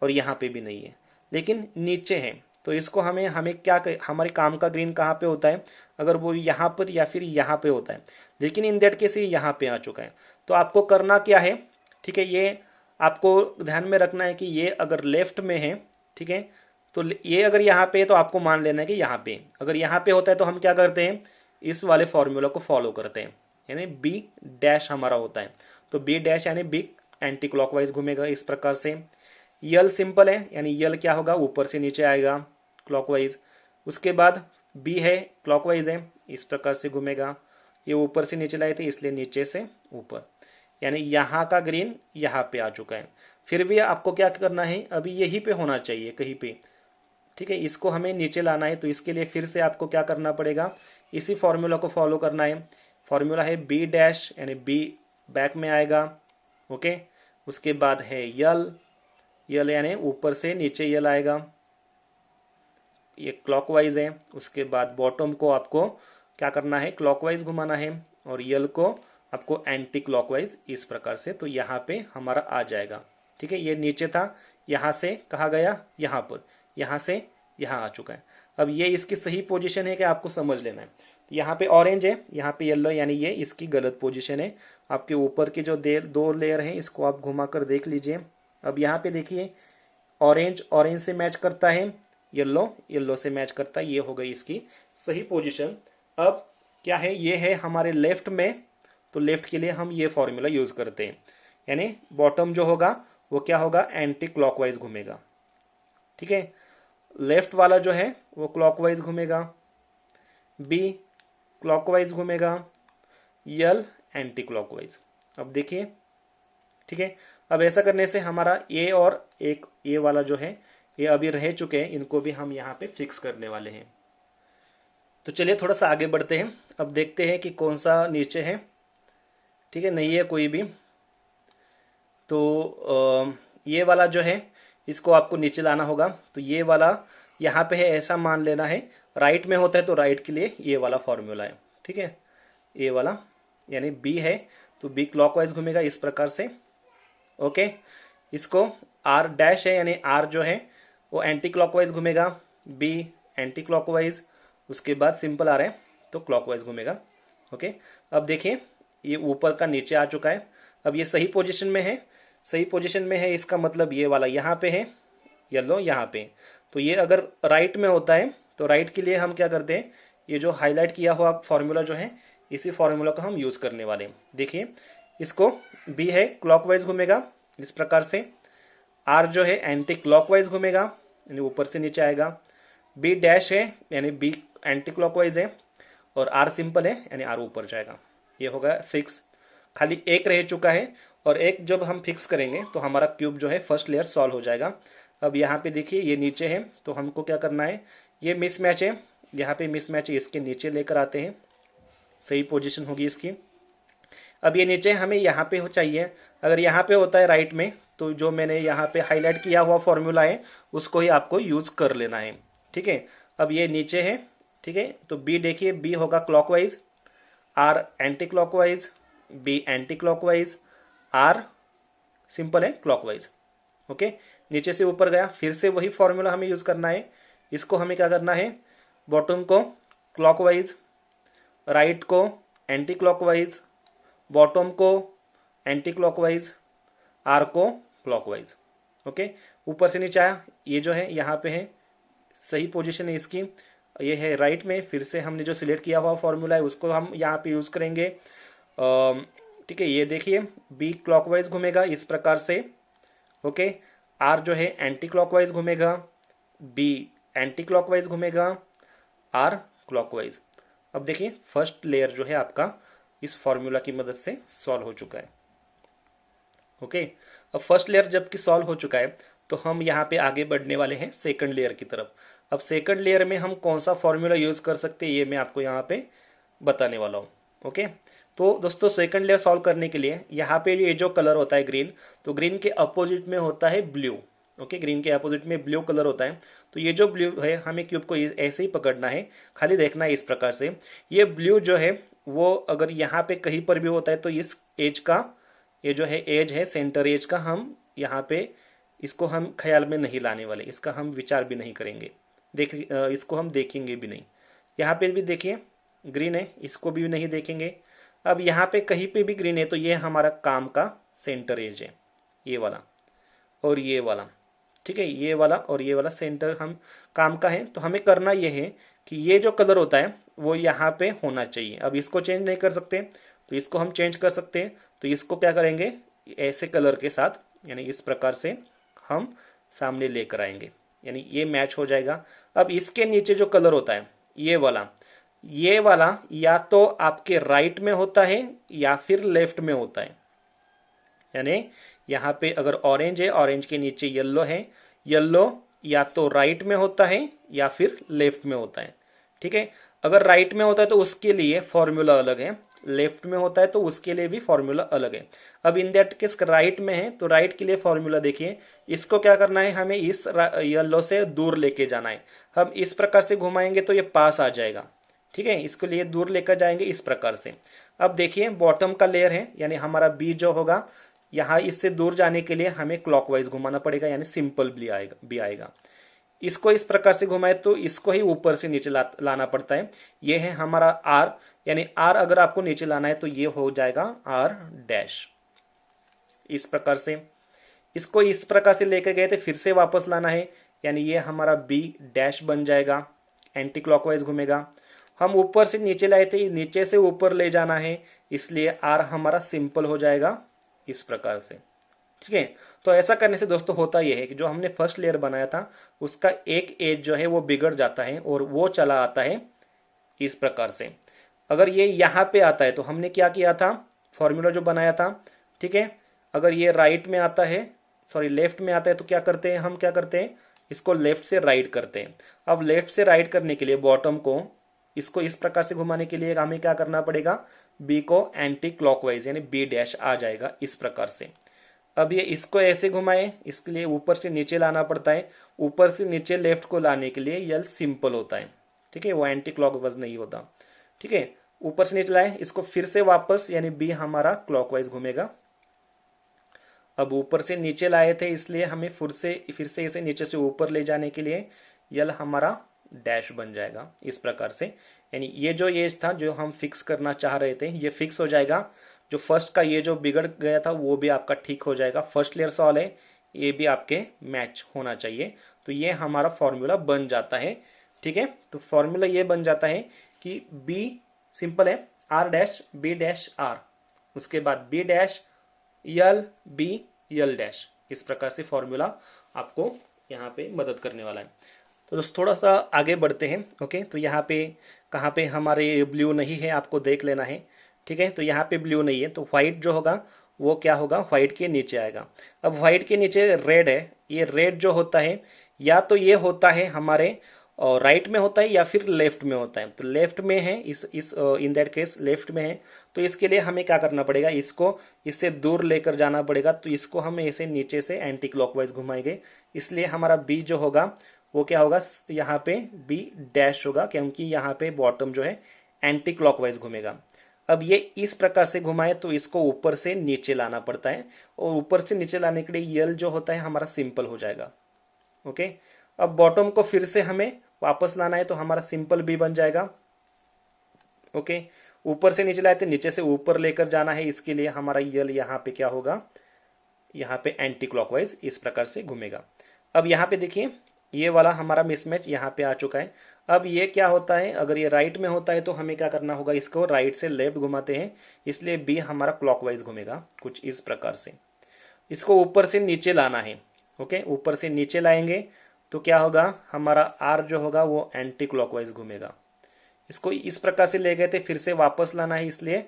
और यहाँ पे भी नहीं है, लेकिन नीचे है। तो इसको हमें क्या हमारे काम का ग्रीन कहाँ पे होता है, अगर वो यहाँ पर या फिर यहाँ पे होता है, लेकिन इन दैट केस ये यहाँ पे आ चुका है। तो आपको करना क्या है, ठीक है, ये आपको ध्यान में रखना है कि ये अगर लेफ्ट में है, ठीक है, तो ये अगर यहाँ पे है तो आपको मान लेना है कि यहाँ पे, अगर यहाँ पे होता है तो हम क्या करते हैं, इस वाले फॉर्मूला को फॉलो करते हैं, यानी बी डैश हमारा होता है। तो बी डैश यानी बी एंटी क्लॉकवाइज घूमेगा इस प्रकार से। यल सिंपल है, यानी यल क्या होगा, ऊपर से नीचे आएगा क्लॉकवाइज। उसके बाद बी है क्लॉकवाइज है, इस प्रकार से घूमेगा। ये ऊपर से नीचे लाए थे इसलिए नीचे से ऊपर, यानी यहाँ का ग्रीन यहाँ पे आ चुका है। फिर भी आपको क्या करना है, अभी यहीं पे होना चाहिए कहीं पे, ठीक है, इसको हमें नीचे लाना है। तो इसके लिए फिर से आपको क्या करना पड़ेगा, इसी फॉर्मूला को फॉलो करना है। फॉर्मूला है बी डैश, यानी बी बैक में आएगा। ओके, उसके बाद है यल यानी ऊपर से नीचे यल आएगा, ये क्लॉकवाइज है। उसके बाद बॉटम को आपको क्या करना है, क्लॉकवाइज घुमाना है, और यल को आपको एंटी क्लॉकवाइज इस प्रकार से। तो यहाँ पे हमारा आ जाएगा, ठीक है। ये नीचे था, यहाँ से कहा गया यहाँ पर, यहाँ से यहाँ आ चुका है। अब ये इसकी सही पोजीशन है कि आपको समझ लेना है। यहाँ पे ऑरेंज है, यहाँ पे येलो, यानी ये इसकी गलत पोजीशन है। आपके ऊपर के जो 2 लेयर हैं इसको आप घुमा कर देख लीजिए। अब यहाँ पे देखिए ऑरेंज से मैच करता है, येलो से मैच करता है, ये हो गई इसकी सही पोजीशन। अब क्या है, ये है हमारे लेफ्ट में, तो लेफ्ट के लिए हम ये फॉर्मूला यूज करते हैं, यानी बॉटम जो होगा वो क्या होगा, एंटी क्लॉकवाइज घूमेगा, ठीक है। लेफ्ट वाला जो है वो क्लॉकवाइज घूमेगा, बी क्लॉकवाइज घूमेगा, यल एंटी क्लॉकवाइज। अब देखिए, ठीक है। अब ऐसा करने से हमारा ए और एक ए वाला जो है ये अभी रह चुके हैं, इनको भी हम यहाँ पे फिक्स करने वाले हैं। तो चलिए थोड़ा सा आगे बढ़ते हैं। अब देखते हैं कि कौन सा नीचे है, ठीक है, नहीं है कोई भी। तो ये वाला जो है इसको आपको नीचे लाना होगा। तो ये वाला यहाँ पे है ऐसा मान लेना है, राइट में होता है तो राइट के लिए ये वाला फॉर्मूला है, ठीक है। ये वाला यानी बी है तो बी क्लॉकवाइज घूमेगा इस प्रकार से। ओके, इसको आर डैश है, यानी आर जो है वो एंटी क्लॉकवाइज घूमेगा, बी एंटी क्लॉकवाइज, उसके बाद सिंपल आर है तो क्लॉकवाइज घूमेगा। ओके, अब देखिए ये ऊपर का नीचे आ चुका है। अब ये सही पोजीशन में है, सही पोजीशन में है, इसका मतलब ये वाला यहाँ पे है, येलो यहाँ पे। तो ये अगर राइट में होता है तो राइट के लिए हम क्या करते हैं, ये जो हाईलाइट किया हुआ फॉर्मूला जो है, इसी फॉर्मूला का हम यूज करने वाले हैं। देखिए इसको बी है क्लॉकवाइज घूमेगा इस प्रकार से, आर जो है एंटी क्लॉकवाइज घूमेगा यानी ऊपर से नीचे आएगा, बी डैश है यानी बी एंटी क्लॉकवाइज है, और आर सिंपल है यानी आर ऊपर जाएगा। ये होगा फिक्स, खाली एक रह चुका है, और एक जब हम फिक्स करेंगे तो हमारा क्यूब जो है फर्स्ट लेयर सॉल्व हो जाएगा। अब यहाँ पे देखिए ये नीचे है तो हमको क्या करना है, ये मिसमैच है, यहाँ पे मिसमैच है, इसके नीचे लेकर आते हैं, सही पोजीशन होगी इसकी। अब ये नीचे हमें यहाँ पे चाहिए, अगर यहाँ पे होता है राइट में तो जो मैंने यहाँ पे हाईलाइट किया हुआ फॉर्मूला है उसको ही आपको यूज कर लेना है, ठीक है। अब ये नीचे है, ठीक है, तो बी देखिए बी होगा clockwise, R anti clockwise, B anti clockwise, R simple है क्लॉकवाइज। ओके, नीचे से ऊपर गया, फिर से वही फॉर्मूला हमें यूज करना है। इसको हमें क्या करना है, बॉटम को क्लॉकवाइज, राइट को एंटी क्लॉकवाइज, बॉटम को एंटी क्लॉकवाइज, आर को क्लॉकवाइज। ओके, ऊपर से नीचे आया, ये जो है यहाँ पे है, सही पोजीशन है इसकी, ये है राइट में। फिर से हमने जो सिलेक्ट किया हुआ फॉर्मूला है उसको हम यहाँ पे यूज करेंगे, ठीक है। ये देखिए बी क्लॉकवाइज घूमेगा इस प्रकार से, ओके। आर जो है एंटी क्लॉकवाइज घूमेगा, बी एंटी क्लॉकवाइज घूमेगा, आर क्लॉकवाइज। अब देखिए फर्स्ट लेयर जो है आपका इस फॉर्मूला की मदद से सॉल्व हो चुका है, ओके। अब फर्स्ट लेयर जबकि सॉल्व हो चुका है तो हम यहाँ पे आगे बढ़ने वाले हैं सेकंड लेयर की तरफ। अब सेकंड लेयर में हम कौन सा फॉर्मूला यूज कर सकते हैं ये मैं आपको यहाँ पे बताने वाला हूँ, ओके। तो दोस्तों सेकंड लेयर सॉल्व करने के लिए यहाँ पे ये जो कलर होता है ग्रीन, तो ग्रीन के अपोजिट में होता है ब्लू, ओके। ग्रीन के अपोजिट में ब्लू कलर होता है, तो ये जो ब्लू है हमें क्यूब को ऐसे ही पकड़ना है, खाली देखना है इस प्रकार से। ये ब्लू जो है वो अगर यहाँ पे कहीं पर भी होता है तो इस एज का, ये जो है एज है सेंटर एज का, हम यहाँ पे इसको हम ख्याल में नहीं लाने वाले, इसका हम विचार भी नहीं करेंगे, इसको हम देखेंगे भी नहीं। यहाँ पे भी देखिए ग्रीन है, इसको भी नहीं देखेंगे। अब यहाँ पे कहीं पे भी ग्रीन है तो ये हमारा काम का सेंटर एज है, ये वाला और ये वाला, ठीक है। ये वाला और ये वाला सेंटर हम काम का है, तो हमें करना ये है कि ये जो कलर होता है वो यहाँ पे होना चाहिए। अब इसको चेंज नहीं कर सकते तो इसको हम चेंज कर सकते हैं, तो इसको क्या करेंगे, ऐसे कलर के साथ यानी इस प्रकार से हम सामने लेकर आएंगे, यानी ये मैच हो जाएगा। अब इसके नीचे जो कलर होता है ये वाला या तो आपके राइट में होता है या फिर लेफ्ट में होता है, यानी यहाँ पे अगर ऑरेंज है, ऑरेंज के नीचे येलो है, येलो या तो राइट में होता है या फिर लेफ्ट में होता है, ठीक है। अगर राइट में होता है तो उसके लिए फॉर्मूला अलग है, लेफ्ट में होता है तो उसके लिए भी फॉर्मूला अलग है। अब इन दैट केस राइट में है तो राइट के लिए फॉर्मूला देखिए, इसको क्या करना है, हमें इस येलो से दूर लेके जाना है। हम इस प्रकार से घुमाएंगे तो ये पास आ जाएगा, ठीक है, इसके लिए दूर लेकर जाएंगे इस प्रकार से। अब देखिए बॉटम का लेयर है, यानी हमारा बी जो होगा यहाँ इससे दूर जाने के लिए हमें क्लॉकवाइज घुमाना पड़ेगा, यानी सिंपल बी आएगा। इसको इस प्रकार से घुमाए तो इसको ही ऊपर से नीचे लाना पड़ता है। ये है हमारा आर, यानी आर अगर आपको नीचे लाना है तो ये हो जाएगा आर डैश, इस प्रकार से। इसको इस प्रकार से लेकर गए थे, फिर से वापस लाना है, यानी ये हमारा बी डैश बन जाएगा, एंटी क्लॉकवाइज घूमेगा। हम ऊपर से नीचे लाए थे, नीचे से ऊपर ले जाना है, इसलिए आर हमारा सिंपल हो जाएगा इस प्रकार से, ठीक है। तो ऐसा करने से दोस्तों होता यह है कि जो हमने फर्स्ट लेयर बनाया था उसका एक एज जो है वो बिगड़ जाता है और वो चला आता है इस प्रकार से। अगर ये यहाँ पे आता है तो हमने क्या किया था, फॉर्मूला जो बनाया था, ठीक है। अगर ये राइट में आता है, सॉरी लेफ्ट में आता है तो क्या करते हैं, हम क्या करते हैं, इसको लेफ्ट से राइट करते हैं। अब लेफ्ट से राइट करने के लिए बॉटम को इसको इस प्रकार से घुमाने के लिए हमें क्या करना पड़ेगा, बी को एंटी क्लॉकवाइज यानी बी डैश आ जाएगा इस प्रकार से। अब ये इसको ऐसे घुमाए, इसके लिए ऊपर से नीचे लाना पड़ता है, ऊपर से नीचे लेफ्ट को लाने के लिए यल सिंपल होता है, ठीक है, वो एंटी क्लॉकवाइज नहीं होता, ठीक है। ऊपर से नीचे लाए, इसको फिर से वापस, यानी बी हमारा क्लॉकवाइज घूमेगा। अब ऊपर से नीचे लाए थे इसलिए हमें फिर से इसे नीचे से ऊपर ले जाने के लिए यल हमारा डैश बन जाएगा इस प्रकार से। यानी ये जो एज था जो हम फिक्स करना चाह रहे थे ये फिक्स हो जाएगा। जो फर्स्ट का ये जो बिगड़ गया था वो भी आपका ठीक हो जाएगा। फर्स्ट लेयर सॉल्व है, ये भी आपके मैच होना चाहिए। तो ये हमारा फॉर्मूला बन जाता है। ठीक है, तो फॉर्मूला ये बन जाता है कि बी सिंपल है, R dash B dash R, उसके बाद B dash L B L dash. इस प्रकार से फॉर्मूला आपको यहाँ पे मदद करने वाला है। तो दोस्तों थोड़ा सा आगे बढ़ते हैं। ओके, तो यहाँ पे कहाँ पे हमारे ब्लू नहीं है आपको देख लेना है। ठीक है, तो यहाँ पे ब्लू नहीं है, तो व्हाइट जो होगा वो क्या होगा, व्हाइट के नीचे आएगा। अब व्हाइट के नीचे रेड है, ये रेड जो होता है या तो ये होता है हमारे राइट में होता है या फिर लेफ्ट में होता है। तो लेफ्ट में है, इस इन दैट केस लेफ्ट में है, तो इसके लिए हमें क्या करना पड़ेगा, इसको इससे दूर लेकर जाना पड़ेगा। तो इसको हम ऐसे नीचे से एंटी क्लॉकवाइज घुमाएंगे, इसलिए हमारा बी जो होगा वो क्या होगा, यहाँ पे बी डैश होगा, क्योंकि यहाँ पे बॉटम जो है एंटी क्लॉकवाइज घूमेगा। अब ये इस प्रकार से घुमाए तो इसको ऊपर से नीचे लाना पड़ता है, और ऊपर से नीचे लाने के लिए यल जो होता है हमारा सिंपल हो जाएगा। ओके, अब बॉटम को फिर से हमें वापस लाना है, तो हमारा सिंपल बी बन जाएगा। ओके, ऊपर से नीचे लाए थे, नीचे से ऊपर लेकर जाना है, इसके लिए हमारा यल यहाँ पे क्या होगा, यहाँ पे एंटी क्लॉकवाइज इस प्रकार से घूमेगा। अब यहाँ पे देखिए ये वाला हमारा मिसमैच यहाँ पे आ चुका है। अब ये क्या होता है, अगर ये राइट में होता है तो हमें क्या करना होगा, इसको राइट से लेफ्ट घुमाते हैं, इसलिए बी हमारा क्लॉकवाइज घूमेगा कुछ इस प्रकार से। इसको ऊपर से नीचे लाना है। ओके, ऊपर से नीचे लाएंगे तो क्या होगा, हमारा आर जो होगा वो एंटी क्लॉकवाइज घूमेगा। इसको इस प्रकार से ले गए थे, फिर से वापस लाना है, इसलिए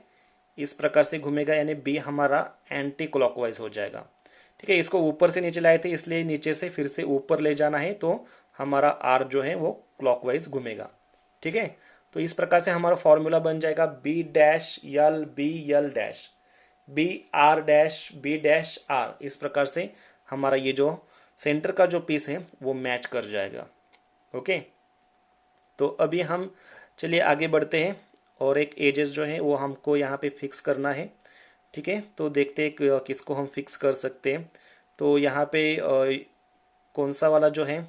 इस प्रकार से घूमेगा, यानी बी हमारा एंटी क्लॉकवाइज हो जाएगा। ठीक है, इसको ऊपर से नीचे लाए थे, इसलिए नीचे से फिर से ऊपर ले जाना है, तो हमारा आर जो है वो क्लॉकवाइज घूमेगा। ठीक है, तो इस प्रकार से हमारा फॉर्मूला बन जाएगा B dash L B L dash B R dash B dash R. इस प्रकार से हमारा ये जो सेंटर का जो पीस है वो मैच कर जाएगा। ओके, तो अभी हम चलिए आगे बढ़ते हैं, और एक एजेस जो है वो हमको यहाँ पे फिक्स करना है। ठीक है, तो देखते हैं किसको हम फिक्स कर सकते हैं। तो यहाँ पे कौन सा वाला जो है,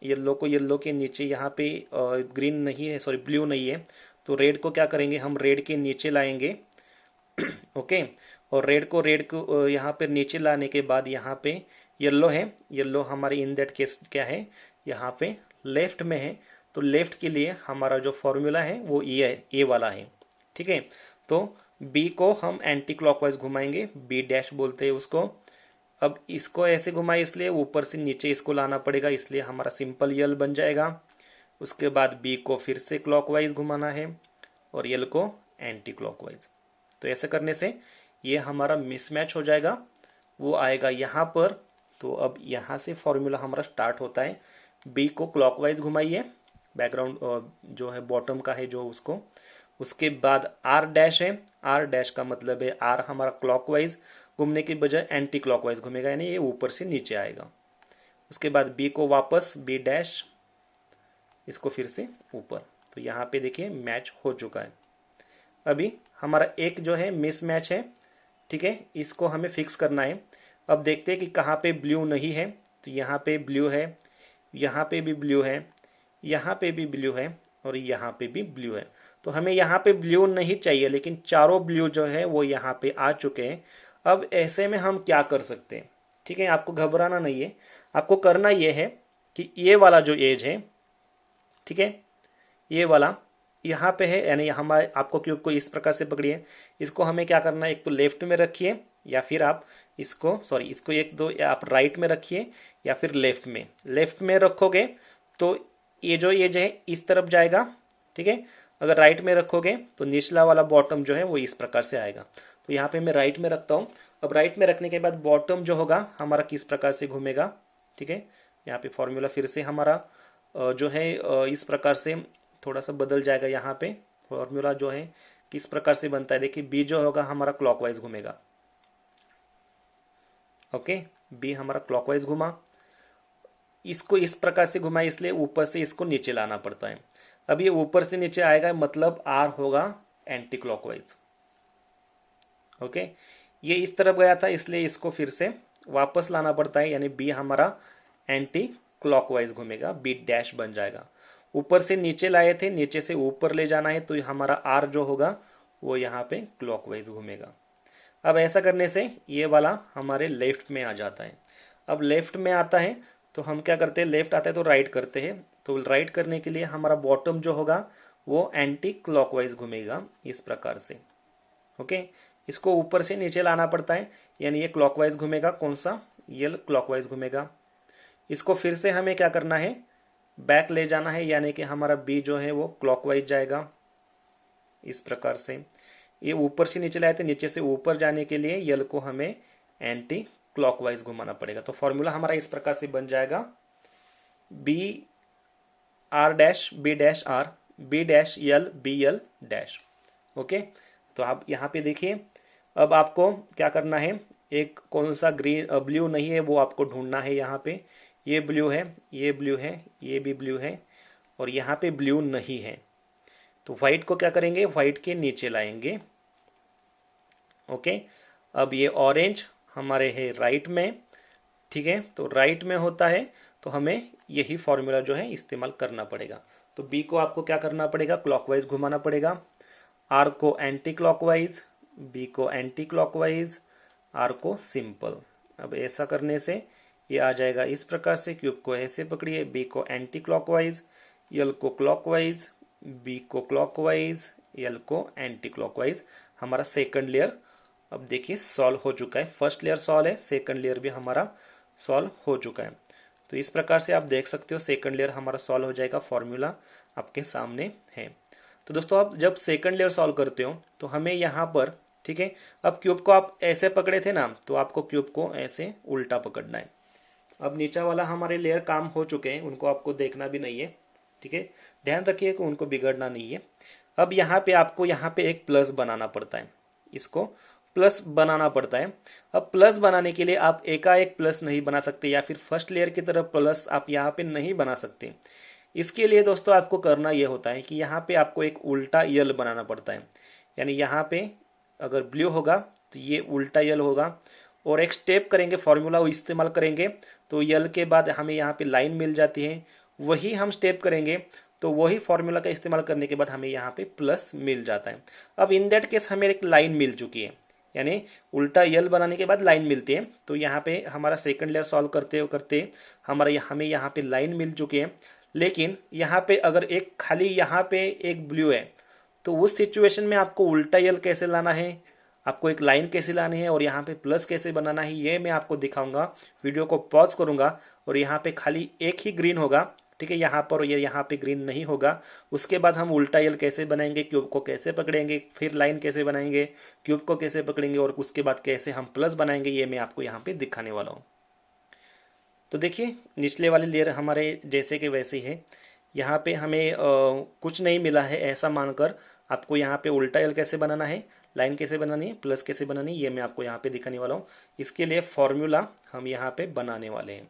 येलो को येलो के नीचे, यहाँ पे ग्रीन नहीं है, सॉरी ब्लू नहीं है, तो रेड को क्या करेंगे, हम रेड के नीचे लाएंगे। ओके, और रेड को यहाँ पे नीचे लाने के बाद यहाँ पे येलो है, येलो हमारे इन दैट केस क्या है, यहाँ पे लेफ्ट में है, तो लेफ्ट के लिए हमारा जो फॉर्मूला है वो ये वाला है। ठीक है, तो बी को हम एंटी क्लॉकवाइज घुमाएंगे, बी डैश बोलते हैं उसको। अब इसको ऐसे घुमाए, इसलिए ऊपर से नीचे इसको लाना पड़ेगा, इसलिए हमारा सिंपल यल बन जाएगा। उसके बाद बी को फिर से क्लॉकवाइज घुमाना है, और यल को एंटी क्लॉकवाइज। तो ऐसे करने से ये हमारा मिसमैच हो जाएगा, वो आएगा यहाँ पर। तो अब यहाँ से फॉर्मूला हमारा स्टार्ट होता है, बी को क्लॉकवाइज घुमाइए, बैकग्राउंड जो है बॉटम का है जो उसको। उसके बाद आर डैश है, आर डैश का मतलब है आर हमारा क्लॉकवाइज घूमने की बजाय एंटी क्लॉकवाइज घूमेगा, यानी ये ऊपर से नीचे आएगा। उसके बाद बी को वापस बी डैश, इसको फिर से ऊपर। तो यहाँ पे देखिए मैच हो चुका है। अभी हमारा एक जो है मिस मैच है। ठीक है, इसको हमें फिक्स करना है। अब देखते हैं कि कहाँ पे ब्लू नहीं है, तो यहाँ पे ब्लू है, यहाँ पे भी ब्लू है, यहाँ पे भी ब्लू है, और यहाँ पे भी ब्लू है। तो हमें यहाँ पे ब्लू नहीं चाहिए, लेकिन चारों ब्लू जो है वो यहाँ पे आ चुके हैं। अब ऐसे में हम क्या कर सकते हैं, ठीक है, आपको घबराना नहीं है, आपको करना ये है कि ये वाला जो एज है, ठीक है, ये वाला यहाँ पे है, यानी हमारे आपको क्यूब को इस प्रकार से पकड़िए। इसको हमें क्या करना है, एक तो लेफ्ट में रखिए, या फिर आप इसको इसको एक दो आप राइट में रखिए, या फिर लेफ्ट में रखोगे तो ये जो एज है इस तरफ जाएगा। ठीक है, अगर राइट में रखोगे तो निचला वाला बॉटम जो है वो इस प्रकार से आएगा। तो यहाँ पे मैं राइट में रखता हूँ। अब राइट में रखने के बाद बॉटम जो होगा हमारा किस प्रकार से घूमेगा। ठीक है, यहाँ पे फॉर्मूला फिर से हमारा जो है इस प्रकार से थोड़ा सा बदल जाएगा। यहाँ पे फॉर्मूला जो है किस प्रकार से बनता है, देखिए बी जो होगा हमारा क्लॉकवाइज घूमेगा। ओके, बी हमारा क्लॉकवाइज घुमा, इसको इस प्रकार से घुमा, इसलिए ऊपर से इसको नीचे लाना पड़ता है। अब ये ऊपर से नीचे आएगा, मतलब आर होगा एंटी क्लॉकवाइज। ओके, ये इस तरफ गया था, इसलिए इसको फिर से वापस लाना पड़ता है, यानी बी हमारा एंटी क्लॉकवाइज घूमेगा, बी डैश बन जाएगा। ऊपर से नीचे लाए थे, नीचे से ऊपर ले जाना है, तो हमारा आर जो होगा वो यहाँ पे क्लॉकवाइज घूमेगा। अब ऐसा करने से ये वाला हमारे लेफ्ट में आ जाता है। अब लेफ्ट में आता है तो हम क्या करते हैं, लेफ्ट आता है तो राइट करते हैं। तो राइट करने के लिए हमारा बॉटम जो होगा वो एंटी क्लॉकवाइज घूमेगा इस प्रकार से। ओके, इसको ऊपर से नीचे लाना पड़ता है, यानी ये क्लॉकवाइज घूमेगा। कौन सा, ये क्लॉकवाइज घूमेगा। इसको फिर से हमें क्या करना है, बैक ले जाना है, यानी कि हमारा बी जो है वो क्लॉकवाइज जाएगा इस प्रकार से। ये ऊपर से नीचे लाए थे, नीचे से ऊपर जाने के लिए यल को हमें एंटी क्लॉकवाइज घुमाना पड़ेगा। तो फॉर्मूला हमारा इस प्रकार से बन जाएगा, B R dash B dash R B dash L B L dash. Okay, तो आप यहाँ पे देखिए, अब आपको क्या करना है, एक कौन सा ग्रीन ब्लू नहीं है वो आपको ढूंढना है। यहाँ पे ये ब्लू है, ये ब्लू है, ये भी ब्लू है, और यहाँ पे ब्लू नहीं है। तो व्हाइट को क्या करेंगे, व्हाइट के नीचे लाएंगे। ओके, अब ये ऑरेंज हमारे है राइट में, ठीक है। तो राइट में होता है तो हमें यही फॉर्मूला जो है इस्तेमाल करना पड़ेगा। तो बी को आपको क्या करना पड़ेगा, क्लॉकवाइज घुमाना पड़ेगा। आर को एंटी क्लॉकवाइज, बी को एंटी क्लॉकवाइज, आर को सिंपल। अब ऐसा करने से ये आ जाएगा इस प्रकार से। क्यूब को ऐसे पकड़िए, बी को एंटी क्लॉकवाइज, यल को क्लॉकवाइज, बी को क्लॉकवाइज, यल को एंटी क्लॉकवाइज। हमारा सेकंड लेयर अब देखिए सॉल्व हो चुका है। फर्स्ट लेयर सॉल्व है, सेकंड लेयर भी हमारा सॉल्व हो चुका है। तो इस प्रकार से आप देख सकते हो सेकंड लेयर हमारा सॉल्व हो जाएगा। फॉर्मूला आपके सामने है। तो दोस्तों आप जब सेकंड लेयर सॉल्व करते हो तो हमें यहाँ पर, ठीक है, अब क्यूब को आप ऐसे पकड़े थे ना, तो आपको क्यूब को ऐसे उल्टा पकड़ना है। अब नीचा वाला हमारे लेयर काम हो चुके हैं, उनको आपको देखना भी नहीं है, ठीक है। ध्यान रखिए कि उनको बिगड़ना नहीं है। अब यहाँ पे आपको यहाँ पे एक प्लस बनाना पड़ता है, इसको प्लस बनाना पड़ता है। अब प्लस बनाने के लिए आप एकाएक प्लस नहीं बना सकते, या फिर फर्स्ट लेयर की तरफ प्लस आप यहाँ पे नहीं बना सकते। इसके लिए दोस्तों आपको करना यह होता है कि यहाँ पे आपको एक उल्टा यल बनाना पड़ता है। यानी यहाँ पे अगर ब्लू होगा तो ये उल्टा यल होगा, और एक स्टेप करेंगे, फॉर्मूला इस्तेमाल करेंगे तो यल के बाद हमें यहाँ पे लाइन मिल जाती है। वही हम स्टेप करेंगे तो वही फॉर्मूला का इस्तेमाल करने के बाद हमें यहाँ पे प्लस मिल जाता है। अब इन दैट केस हमें एक लाइन मिल चुकी है, यानी उल्टा यल बनाने के बाद लाइन मिलती है। तो यहाँ पे हमारा सेकंड लेयर सॉल्व करते करते हमें यहाँ पे लाइन मिल चुकी है। लेकिन यहाँ पे अगर एक खाली यहाँ पे एक ब्लू है, तो उस सिचुएशन में आपको उल्टा यल कैसे लाना है, आपको एक लाइन कैसे लानी है और यहाँ पे प्लस कैसे बनाना है, ये मैं आपको दिखाऊंगा। वीडियो को पॉज करूंगा और यहाँ पे खाली एक ही ग्रीन होगा, ठीक है, यहाँ पर, ये यहाँ पे ग्रीन नहीं होगा। उसके बाद हम उल्टा यल कैसे बनाएंगे, क्यूब को कैसे पकड़ेंगे, फिर लाइन कैसे बनाएंगे, क्यूब को कैसे पकड़ेंगे, और उसके बाद कैसे हम प्लस बनाएंगे, ये मैं आपको यहाँ पे दिखाने वाला हूँ। तो देखिए निचले वाले लेयर हमारे जैसे कि वैसे ही है। यहाँ पे हमें कुछ नहीं मिला है ऐसा मानकर आपको यहाँ पे उल्टा यल कैसे बनाना है, लाइन कैसे बनानी है, प्लस कैसे बनानी है, ये मैं आपको यहाँ पे दिखाने वाला हूँ। इसके लिए फॉर्मूला हम यहाँ पे बनाने वाले हैं।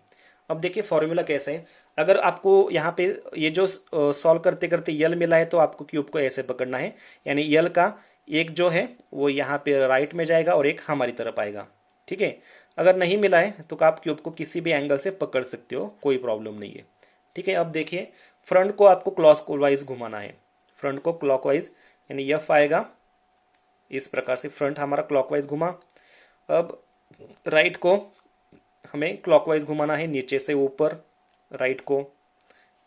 अब देखिए फॉर्मूला कैसे है। अगर आपको यहाँ पे ये जो सॉल्व करते करते यल मिला है तो आपको क्यूब को ऐसे पकड़ना है, यानी यल का एक जो है वो यहाँ पे राइट में जाएगा और एक हमारी तरफ आएगा, ठीक है। अगर नहीं मिला है तो आप क्यूब को किसी भी एंगल से पकड़ सकते हो, कोई प्रॉब्लम नहीं है, ठीक है। अब देखिए फ्रंट को आपको क्लॉकवाइज घुमाना है, फ्रंट को क्लॉकवाइज, यानी यफ आएगा इस प्रकार से, फ्रंट हमारा क्लॉकवाइज घुमा। अब राइट को हमें क्लॉकवाइज घुमाना है, नीचे से ऊपर राइट को,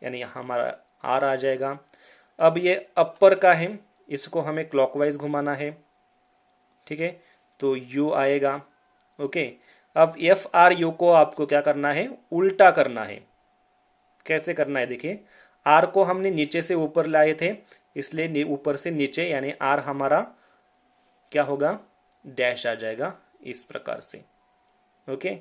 यानी हमारा आर आ जाएगा। अब ये अपर का है, इसको हमें क्लॉकवाइज घुमाना है, ठीक है, तो यू आएगा। ओके, अब एफ आर यू को आपको क्या करना है, उल्टा करना है। कैसे करना है देखिए, आर को हमने नीचे से ऊपर लाए थे, इसलिए ऊपर से नीचे, यानी आर हमारा क्या होगा, डैश आ जाएगा इस प्रकार से। ओके,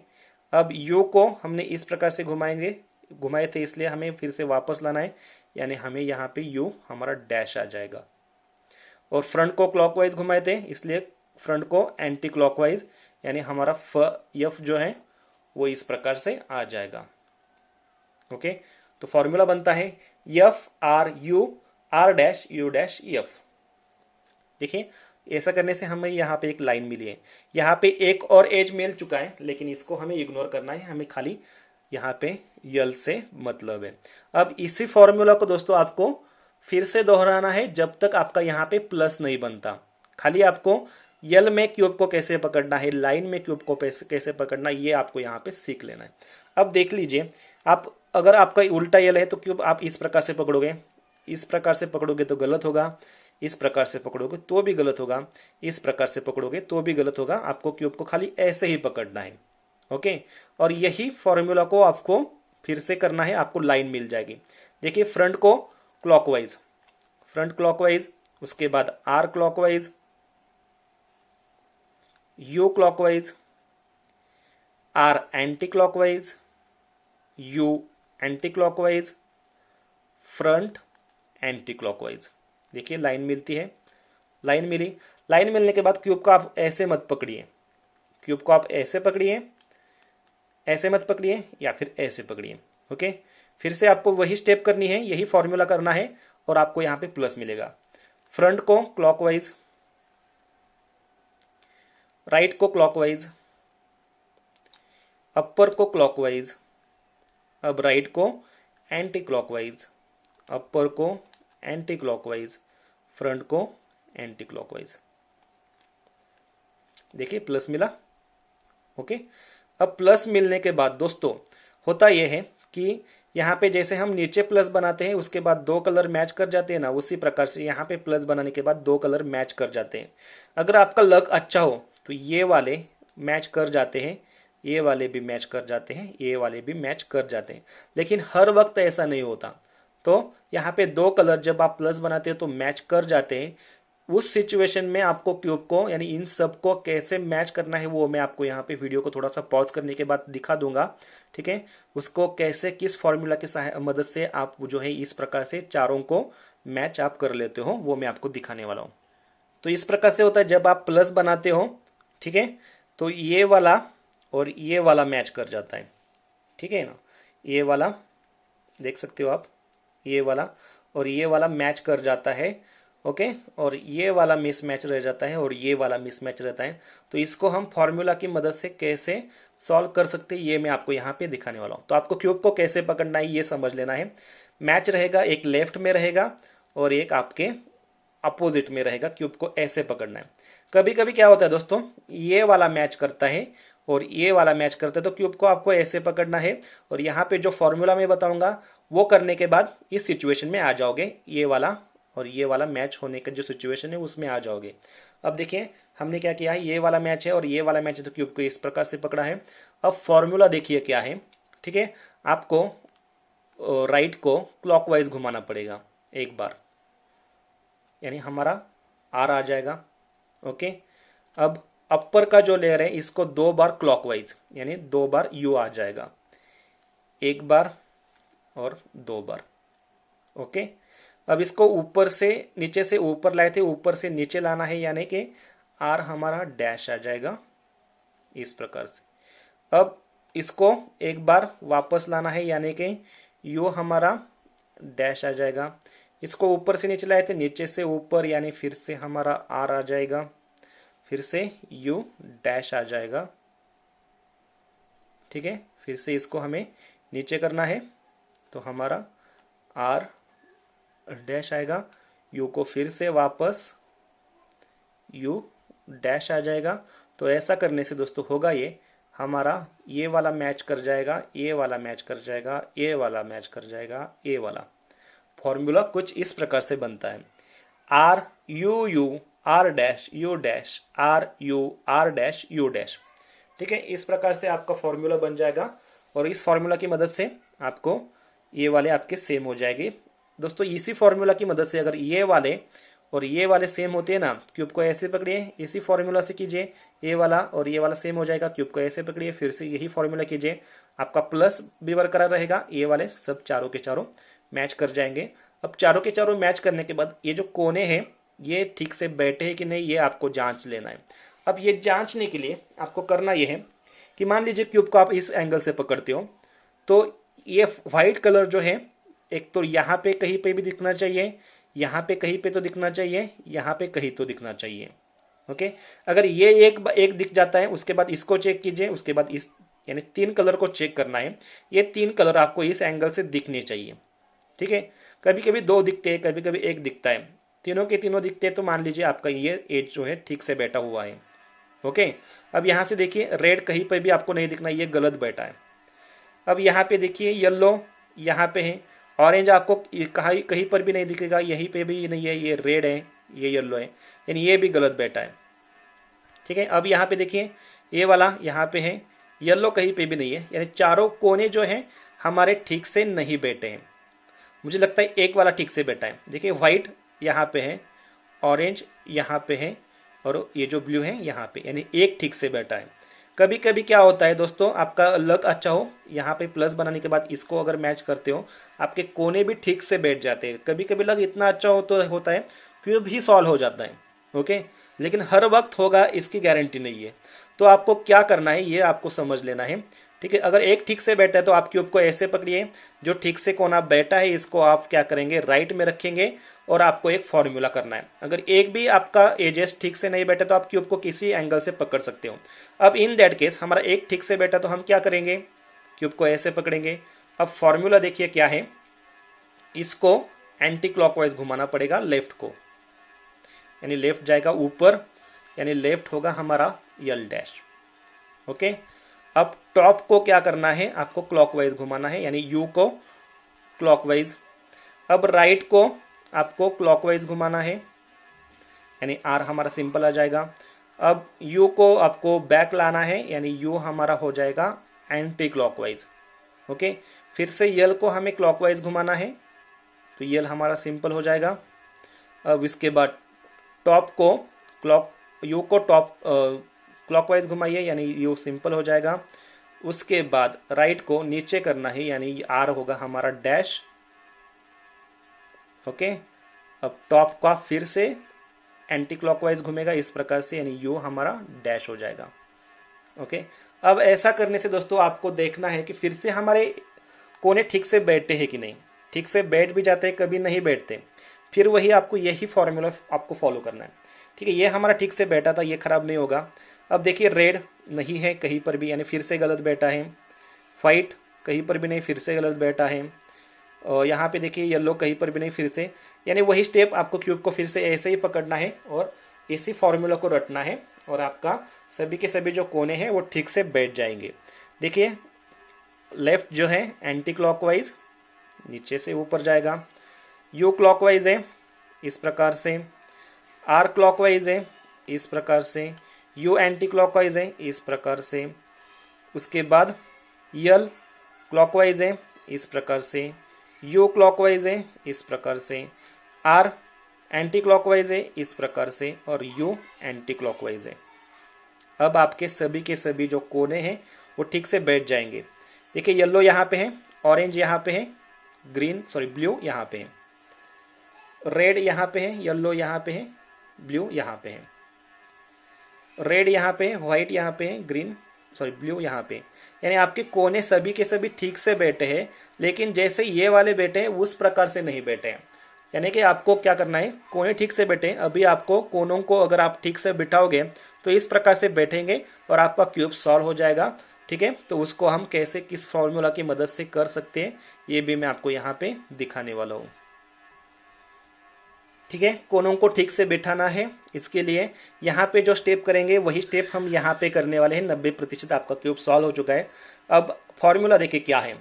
अब यू को हमने इस प्रकार से घुमाए थे, इसलिए हमें फिर से वापस लाना है, यानी हमें यहाँ पे यू हमारा डैश आ जाएगा। और फ्रंट को क्लॉकवाइज घुमाए थे, इसलिए फ्रंट को एंटी क्लॉकवाइज, यानी हमारा एफ जो है वो इस प्रकार से आ जाएगा। ओके, तो फॉर्मूला बनता है F R U R dash U dash F. देखिए ऐसा करने से हमें यहाँ पे एक लाइन मिली है, यहाँ पे एक और एज मिल चुका है, लेकिन इसको हमें इग्नोर करना है, हमें खाली यहाँ पे यल से मतलब है। अब इसी फॉर्मूला को दोस्तों आपको फिर से दोहराना है जब तक आपका यहाँ पे प्लस नहीं बनता। खाली आपको यल में क्यूब को कैसे पकड़ना है, लाइन में क्यूब को कैसे पकड़ना है, ये आपको यहाँ पे सीख लेना है। अब देख लीजिए, आप अगर आपका उल्टा यल है तो क्यूब आप इस प्रकार से पकड़ोगे, इस प्रकार से पकड़ोगे तो गलत होगा, इस प्रकार से पकड़ोगे तो भी गलत होगा, इस प्रकार से पकड़ोगे तो भी गलत होगा। आपको क्यूब को खाली ऐसे ही पकड़ना है। ओके, और यही फॉर्मूला को आपको फिर से करना है, आपको लाइन मिल जाएगी। देखिए, फ्रंट को क्लॉकवाइज, फ्रंट क्लॉकवाइज, उसके बाद R clockwise, U clockwise, R anti clockwise, U anti clockwise, front anti clockwise. देखिए लाइन मिलती है, लाइन मिली। लाइन मिलने के बाद क्यूब को आप ऐसे मत पकड़िए, क्यूब को आप ऐसे पकड़िए, ऐसे मत पकड़िए या फिर ऐसे पकड़िए। ओके, फिर से आपको वही स्टेप करनी है, यही फॉर्मूला करना है और आपको यहां पे प्लस मिलेगा। फ्रंट को क्लॉकवाइज, राइट को क्लॉकवाइज, अपर को क्लॉकवाइज, अब राइट को एंटी क्लॉकवाइज, अपर को एंटी क्लॉकवाइज, फ्रंट को एंटी क्लॉकवाइज। देखिए प्लस मिला। ओके, अब प्लस मिलने के बाद दोस्तों होता यह है कि यहाँ पे जैसे हम नीचे प्लस बनाते हैं उसके बाद दो कलर मैच कर जाते हैं ना, उसी प्रकार से यहाँ पे प्लस बनाने के बाद दो कलर मैच कर जाते हैं। अगर आपका लक अच्छा हो तो ये वाले मैच कर जाते हैं, ये वाले भी मैच कर जाते हैं, ये वाले भी मैच कर जाते हैं, लेकिन हर वक्त ऐसा नहीं होता। तो यहाँ पे दो कलर जब आप प्लस बनाते हो तो मैच कर जाते हैं। उस सिचुएशन में आपको क्यूब को यानी इन सब को कैसे मैच करना है वो मैं आपको यहाँ पे वीडियो को थोड़ा सा पॉज करने के बाद दिखा दूंगा। ठीक है, उसको कैसे किस फॉर्मूला की मदद से आप जो है इस प्रकार से चारों को मैच आप कर लेते हो वो मैं आपको दिखाने वाला हूँ। तो इस प्रकार से होता है जब आप प्लस बनाते हो, ठीक है, तो ये वाला और ये वाला मैच कर जाता है। ठीक है ना, ये वाला देख सकते हो आप, ये वाला और ये वाला मैच कर जाता है। ओके, और ये वाला मिसमैच रह जाता है और ये वाला मिसमैच रहता है। तो इसको हम फॉर्मूला की मदद से कैसे सॉल्व कर सकते हैं ये मैं आपको यहाँ पे दिखाने वाला हूँ। तो आपको क्यूब को कैसे पकड़ना है ये समझ लेना है। मैच रहेगा, एक लेफ्ट में रहेगा और एक आपके अपोजिट में रहेगा। क्यूब को ऐसे पकड़ना है। कभी कभी क्या होता है दोस्तों, ये वाला मैच करता है और ये वाला मैच करता है, तो क्यूब को आपको ऐसे पकड़ना है और यहाँ पे जो फॉर्मूला मैं बताऊंगा वो करने के बाद इस सिचुएशन में आ जाओगे, ये वाला और ये वाला मैच होने का जो सिचुएशन है उसमें आ जाओगे। अब देखिए हमने क्या किया है, ये वाला मैच है और ये वाला मैच है, तो क्यूब को इस प्रकार से पकड़ा है। अब फॉर्मूला देखिए क्या है। ठीक है, आपको राइट को क्लॉकवाइज घुमाना पड़ेगा एक बार, यानी हमारा आर आ जाएगा। ओके, अब अपर का जो लेयर है इसको दो बार क्लॉकवाइज यानी दो बार यू आ जाएगा, एक बार और दो बार। ओके, अब इसको ऊपर से नीचे से ऊपर लाए थे, ऊपर से नीचे लाना है, यानी कि आर हमारा डैश आ जाएगा इस प्रकार से। अब इसको एक बार वापस लाना है, यानी कि यू हमारा डैश आ जाएगा। इसको ऊपर से नीचे लाए थे, नीचे से ऊपर, यानी फिर से हमारा आर आ जाएगा, फिर से यू डैश आ जाएगा। ठीक है, फिर से इसको हमें नीचे करना है तो हमारा आर डैश आएगा, यू को फिर से वापस यू डैश आ जाएगा। तो ऐसा करने से दोस्तों होगा ये हमारा ये वाला मैच कर जाएगा, ये वाला मैच कर जाएगा, ये वाला मैच कर जाएगा, ये वाला। फॉर्मूला कुछ इस प्रकार से बनता है, R U U R dash U dash, R U R dash U dash. ठीक है, इस प्रकार से आपका फॉर्मूला बन जाएगा और इस फॉर्मूला की मदद से आपको ये वाले आपके सेम हो जाएंगे। दोस्तों इसी फॉर्मूला की मदद से अगर ये वाले और ये वाले सेम होते हैं ना, क्यूब को ऐसे पकड़िए, इसी फॉर्मूला से कीजिए, ये वाला और ये वाला सेम हो जाएगा, क्यूब को ऐसे पकड़िए, फिर से यही फॉर्मूला कीजिए, आपका प्लस भी बरकरार रहेगा, ये वाले सब चारों के चारों मैच कर जाएंगे। अब चारों के चारों मैच करने के बाद ये जो कोने हैं ये ठीक से बैठे हैं कि नहीं ये आपको जांच लेना है। अब ये जांचने के लिए आपको करना यह है कि मान लीजिए क्यूब को आप इस एंगल से पकड़ते हो तो ये व्हाइट कलर जो है एक तो यहाँ पे कहीं पे भी दिखना चाहिए, यहाँ पे कहीं पे तो दिखना चाहिए, यहाँ पे कहीं तो दिखना चाहिए। ओके, अगर ये एक दिख जाता है उसके बाद इसको चेक कीजिए, उसके बाद इस यानी तीन कलर को चेक करना है, ये तीन कलर आपको इस एंगल से दिखने चाहिए। ठीक है, कभी कभी दो दिखते हैं, कभी कभी एक दिखता है, तीनों के तीनों दिखते हैं तो मान लीजिए आपका ये एज जो है ठीक से बैठा हुआ है। ओके, अब यहाँ से देखिए रेड कहीं पर भी आपको नहीं दिखना, ये गलत बैठा है। अब यहाँ पे देखिए येलो यहाँ पे है, ऑरेंज आपको कहीं कहीं पर भी नहीं दिखेगा, यहीं पे भी नहीं है, ये रेड है, ये येलो है, यानी ये भी गलत बैठा है। ठीक है, अब यहाँ पे देखिए ये वाला यहाँ पे है, येलो कहीं पे भी नहीं है, यानी चारों कोने जो हैं हमारे ठीक से नहीं बैठे हैं। मुझे लगता है एक वाला ठीक से बैठा है। देखिए व्हाइट यहाँ पे है, ऑरेंज यहाँ पे है, और ये जो ब्लू है यहाँ पे, यानी एक ठीक से बैठा है। कभी कभी क्या होता है दोस्तों, आपका लक अच्छा हो, यहाँ पे प्लस बनाने के बाद इसको अगर मैच करते हो, आपके कोने भी ठीक से बैठ जाते हैं। कभी कभी लक इतना अच्छा हो तो होता है क्यूब ही सॉल्व हो जाता है। ओके, लेकिन हर वक्त होगा इसकी गारंटी नहीं है। तो आपको क्या करना है ये आपको समझ लेना है। ठीक है, अगर एक ठीक से बैठा है तो आप क्यूब को ऐसे पकड़िए, जो ठीक से कोना बैठा है इसको आप क्या करेंगे, राइट में रखेंगे, और आपको एक फॉर्मूला करना है। अगर एक भी आपका एजेस ठीक से नहीं बैठा तो आप क्यूब को किसी एंगल से पकड़ सकते हो। अब इन दैट केस हमारा एक ठीक से बैठा तो हम क्या करेंगे, क्यूब को ऐसे पकड़ेंगे। अब फॉर्मूला देखिए क्या है, इसको एंटी क्लॉकवाइज घुमाना पड़ेगा लेफ्ट को, यानी लेफ्ट जाएगा ऊपर, यानी लेफ्ट होगा हमारा यल डैश। ओके, अब टॉप को क्या करना है, आपको क्लॉकवाइज घुमाना है, यानी यू को क्लॉकवाइज। अब राइट को आपको क्लॉकवाइज घुमाना है, यानी आर हमारा सिंपल आ जाएगा। अब यू को आपको बैक लाना है, यानी यू हमारा हो जाएगा एंटी क्लॉकवाइज। ओके, फिर से यल को हमें क्लॉकवाइज घुमाना है, तो यल हमारा सिंपल हो जाएगा। अब इसके बाद टॉप को यू को टॉप क्लॉकवाइज घुमाइए, यानी यू सिंपल हो जाएगा। उसके बाद राइट को नीचे करना है, यानी आर होगा हमारा डैश। ओके, अब टॉप का फिर से एंटी क्लॉकवाइज घूमेगा इस प्रकार से, यानी यू हमारा डैश हो जाएगा। ओके, अब ऐसा करने से दोस्तों आपको देखना है कि फिर से हमारे कोने ठीक से बैठते हैं कि नहीं। ठीक से बैठ भी जाते हैं, कभी नहीं बैठते, फिर वही आपको यही फॉर्मूला आपको फॉलो करना है। ठीक है, ये हमारा ठीक से बैठा था, ये खराब नहीं होगा। अब देखिए रेड नहीं है कहीं पर भी, यानी फिर से गलत बैठा है। व्हाइट कहीं पर भी नहीं, फिर से गलत बैठा है। और यहाँ पे देखिए येलो कहीं पर भी नहीं, फिर से, यानी वही स्टेप आपको क्यूब को फिर से ऐसे ही पकड़ना है और इसी फॉर्मूला को रटना है, और आपका सभी के सभी जो कोने हैं वो ठीक से बैठ जाएंगे। देखिए लेफ्ट जो है एंटी क्लॉकवाइज नीचे से ऊपर जाएगा, यू क्लॉकवाइज है इस प्रकार से, आर क्लॉकवाइज है इस प्रकार से, यू एंटी क्लॉकवाइज है इस प्रकार से, उसके बाद यल क्लॉकवाइज है इस प्रकार से, यू क्लॉकवाइज है इस प्रकार से, आर एंटी क्लॉकवाइज है इस प्रकार से, और यू एंटी क्लॉकवाइज है। अब आपके सभी के सभी जो कोने हैं वो ठीक से बैठ जाएंगे। देखिए येलो यहाँ पे है, ऑरेंज यहाँ पे है, ब्लू यहाँ पे है, रेड यहाँ पे है, येलो यहाँ पे है, ब्लू यहाँ पे है, रेड यहाँ पे है, व्हाइट यहाँ पे है, ब्लू यहाँ पे, यानी आपके कोने सभी के सभी ठीक से बैठे हैं। लेकिन जैसे ये वाले बैठे हैं उस प्रकार से नहीं बैठे हैं, यानी कि आपको क्या करना है, कोने ठीक से बैठे। अभी आपको कोनों को अगर आप ठीक से बिठाओगे तो इस प्रकार से बैठेंगे और आपका क्यूब सॉल्व हो जाएगा। ठीक है, तो उसको हम कैसे किस फॉर्मूला की मदद से कर सकते हैं ये भी मैं आपको यहाँ पे दिखाने वाला हूँ। ठीक है, कोनों को ठीक से बिठाना है, इसके लिए यहाँ पे जो स्टेप करेंगे वही स्टेप हम यहाँ पे करने वाले हैं। 90% आपका क्यूब सॉल्व हो चुका है। अब फॉर्मूला देखिए क्या है।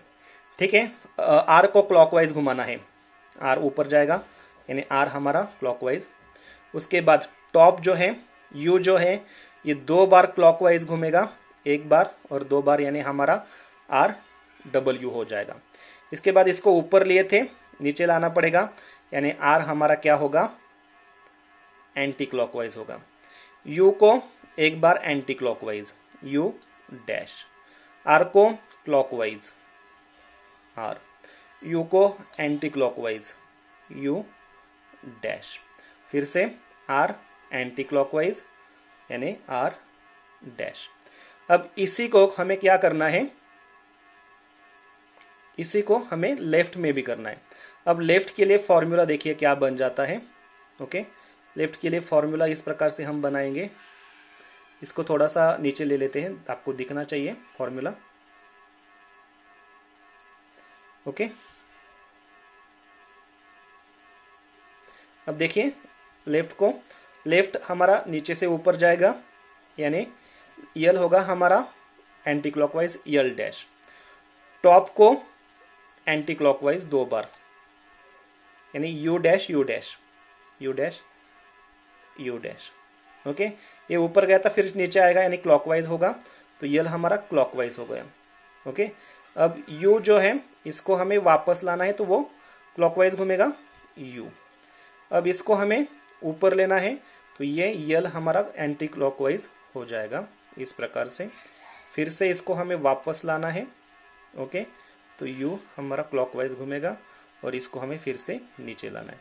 ठीक है, आर को क्लॉकवाइज घुमाना है, आर ऊपर जाएगा, यानी आर हमारा क्लॉकवाइज। उसके बाद टॉप जो है यू जो है ये 2 बार क्लॉकवाइज घूमेगा, 1 बार और 2 बार, यानी हमारा आर डबल यू हो जाएगा। इसके बाद इसको ऊपर लिए थे, नीचे लाना पड़ेगा, यानी आर हमारा क्या होगा, एंटी क्लॉकवाइज होगा। यू को 1 बार anti clockwise, U dash, R को क्लॉकवाइज आर, यू को एंटी क्लॉकवाइज यू डैश, फिर से आर एंटी क्लॉकवाइज यानी आर डैश। अब इसी को हमें क्या करना है, इसी को हमें लेफ्ट में भी करना है। अब लेफ्ट के लिए फॉर्मूला देखिए क्या बन जाता है। ओके, लेफ्ट के लिए फॉर्मूला इस प्रकार से हम बनाएंगे। इसको थोड़ा सा नीचे ले लेते हैं, आपको दिखना चाहिए फॉर्मूला। ओके, अब देखिए लेफ्ट हमारा नीचे से ऊपर जाएगा, यानी यल होगा हमारा एंटी क्लॉकवाइज यल डैश। टॉप को एंटी क्लॉकवाइज 2 बार, यानी you dash U dash U dash U dash. Okay, ये ऊपर गया था फिर नीचे आएगा, यानी क्लॉकवाइज होगा, तो यल हमारा क्लॉकवाइज हो गया। ओके, अब यू जो है इसको हमें वापस लाना है, तो वो क्लॉकवाइज घूमेगा यू। अब इसको हमें ऊपर लेना है, तो ये यल हमारा एंटी क्लॉकवाइज हो जाएगा इस प्रकार से। फिर से इसको हमें वापस लाना है। ओके, तो यू हमारा क्लॉकवाइज घूमेगा और इसको हमें फिर से नीचे लाना है।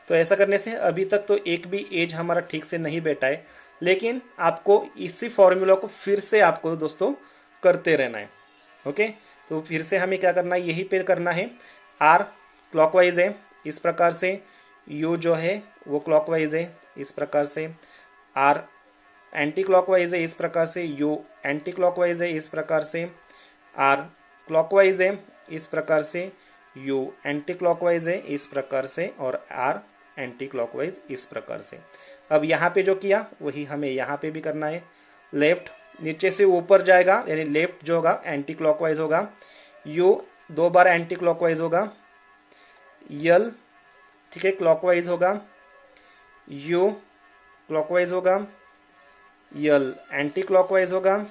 तो ऐसा करने से अभी तक तो एक भी एज हमारा ठीक से नहीं बैठा है, लेकिन आपको इसी फॉर्मूला को फिर से आपको दोस्तों करते रहना है। ओके, तो फिर से हमें क्या करना है, यही पे करना है। आर क्लॉकवाइज है इस प्रकार से, यू जो है वो क्लॉकवाइज है इस प्रकार से, आर एंटी क्लॉकवाइज है इस प्रकार से, यू एंटी क्लॉकवाइज है इस प्रकार से, आर क्लॉकवाइज है इस प्रकार से, यू एंटी क्लॉकवाइज है इस प्रकार से, और आर एंटी क्लॉकवाइज इस प्रकार से। अब यहाँ पे जो किया वही हमें यहाँ पे भी करना है। लेफ्ट नीचे से ऊपर जाएगा, यानी लेफ्ट जो होगा एंटी क्लॉकवाइज होगा, यू 2 बार एंटी क्लॉकवाइज होगा, यल ठीक है क्लॉकवाइज होगा, यू क्लॉकवाइज होगा, यल एंटी क्लॉकवाइज होगा,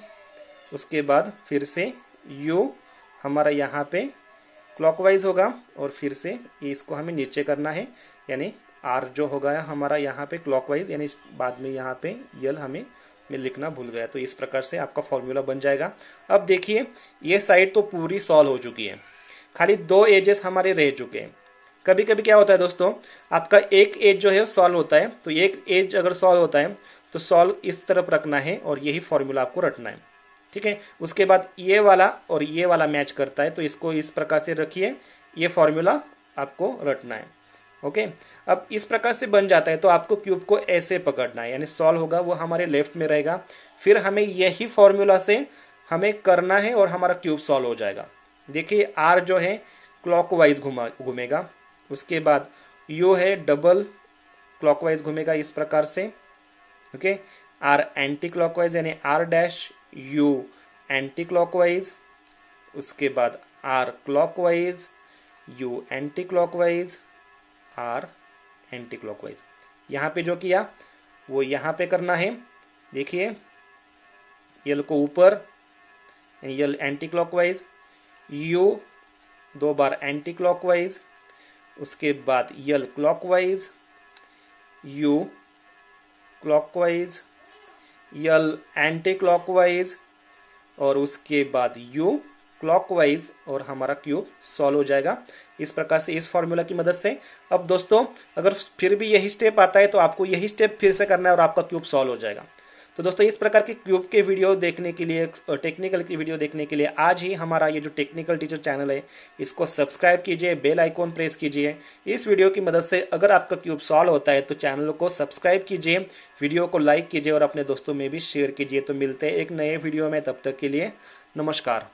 उसके बाद फिर से यू हमारा यहाँ पे क्लॉकवाइज होगा, और फिर से इसको हमें नीचे करना है, यानी आर जो होगा हमारा यहाँ पे क्लॉकवाइज, यानी बाद में यहाँ पे यल हमें मैं लिखना भूल गया। तो इस प्रकार से आपका फॉर्मूला बन जाएगा। अब देखिए ये साइड तो पूरी सॉल्व हो चुकी है, खाली 2 एजेस हमारे रह चुके हैं। कभी कभी क्या होता है दोस्तों, आपका एक एज जो है सॉल्व होता है, तो एक एज अगर सॉल्व होता है तो सॉल्व इस तरफ रखना है और यही फॉर्मूला आपको रटना है। ठीक है, उसके बाद ये वाला और ये वाला मैच करता है, तो इसको इस प्रकार से रखिए, ये फॉर्मूला आपको रटना है। ओके, अब इस प्रकार से बन जाता है, तो आपको क्यूब को ऐसे पकड़ना है, यानी सॉल्व होगा वो हमारे लेफ्ट में रहेगा, फिर हमें यही फॉर्मूला से हमें करना है और हमारा क्यूब सॉल्व हो जाएगा। देखिए आर जो है क्लॉकवाइज घूमेगा, उसके बाद यू है डबल क्लॉकवाइज घूमेगा इस प्रकार से। ओके, आर एंटी क्लॉकवाइज यानी R dash, U anti clockwise, उसके बाद R clockwise, U anti clockwise, R anti clockwise. यहाँ पे जो किया वो यहाँ पे करना है। देखिए यल को ऊपर, यल एंटी क्लॉकवाइज, यू 2 बार एंटी क्लॉकवाइज, उसके बाद L clockwise, U clockwise, L anti clockwise, और उसके बाद यू क्लॉकवाइज, और हमारा क्यूब सॉल्व हो जाएगा इस प्रकार से इस फॉर्मूला की मदद से। अब दोस्तों अगर फिर भी यही स्टेप आता है तो आपको यही स्टेप फिर से करना है और आपका क्यूब सॉल्व हो जाएगा। तो दोस्तों इस प्रकार के क्यूब के वीडियो देखने के लिए, टेक्निकल की वीडियो देखने के लिए आज ही हमारा ये जो टेक्निकल टीचर चैनल है इसको सब्सक्राइब कीजिए, बेल आइकॉन प्रेस कीजिए। इस वीडियो की मदद से अगर आपका क्यूब सॉल्व होता है तो चैनल को सब्सक्राइब कीजिए, वीडियो को लाइक कीजिए और अपने दोस्तों में भी शेयर कीजिए। तो मिलते हैं एक नए वीडियो में, तब तक के लिए नमस्कार।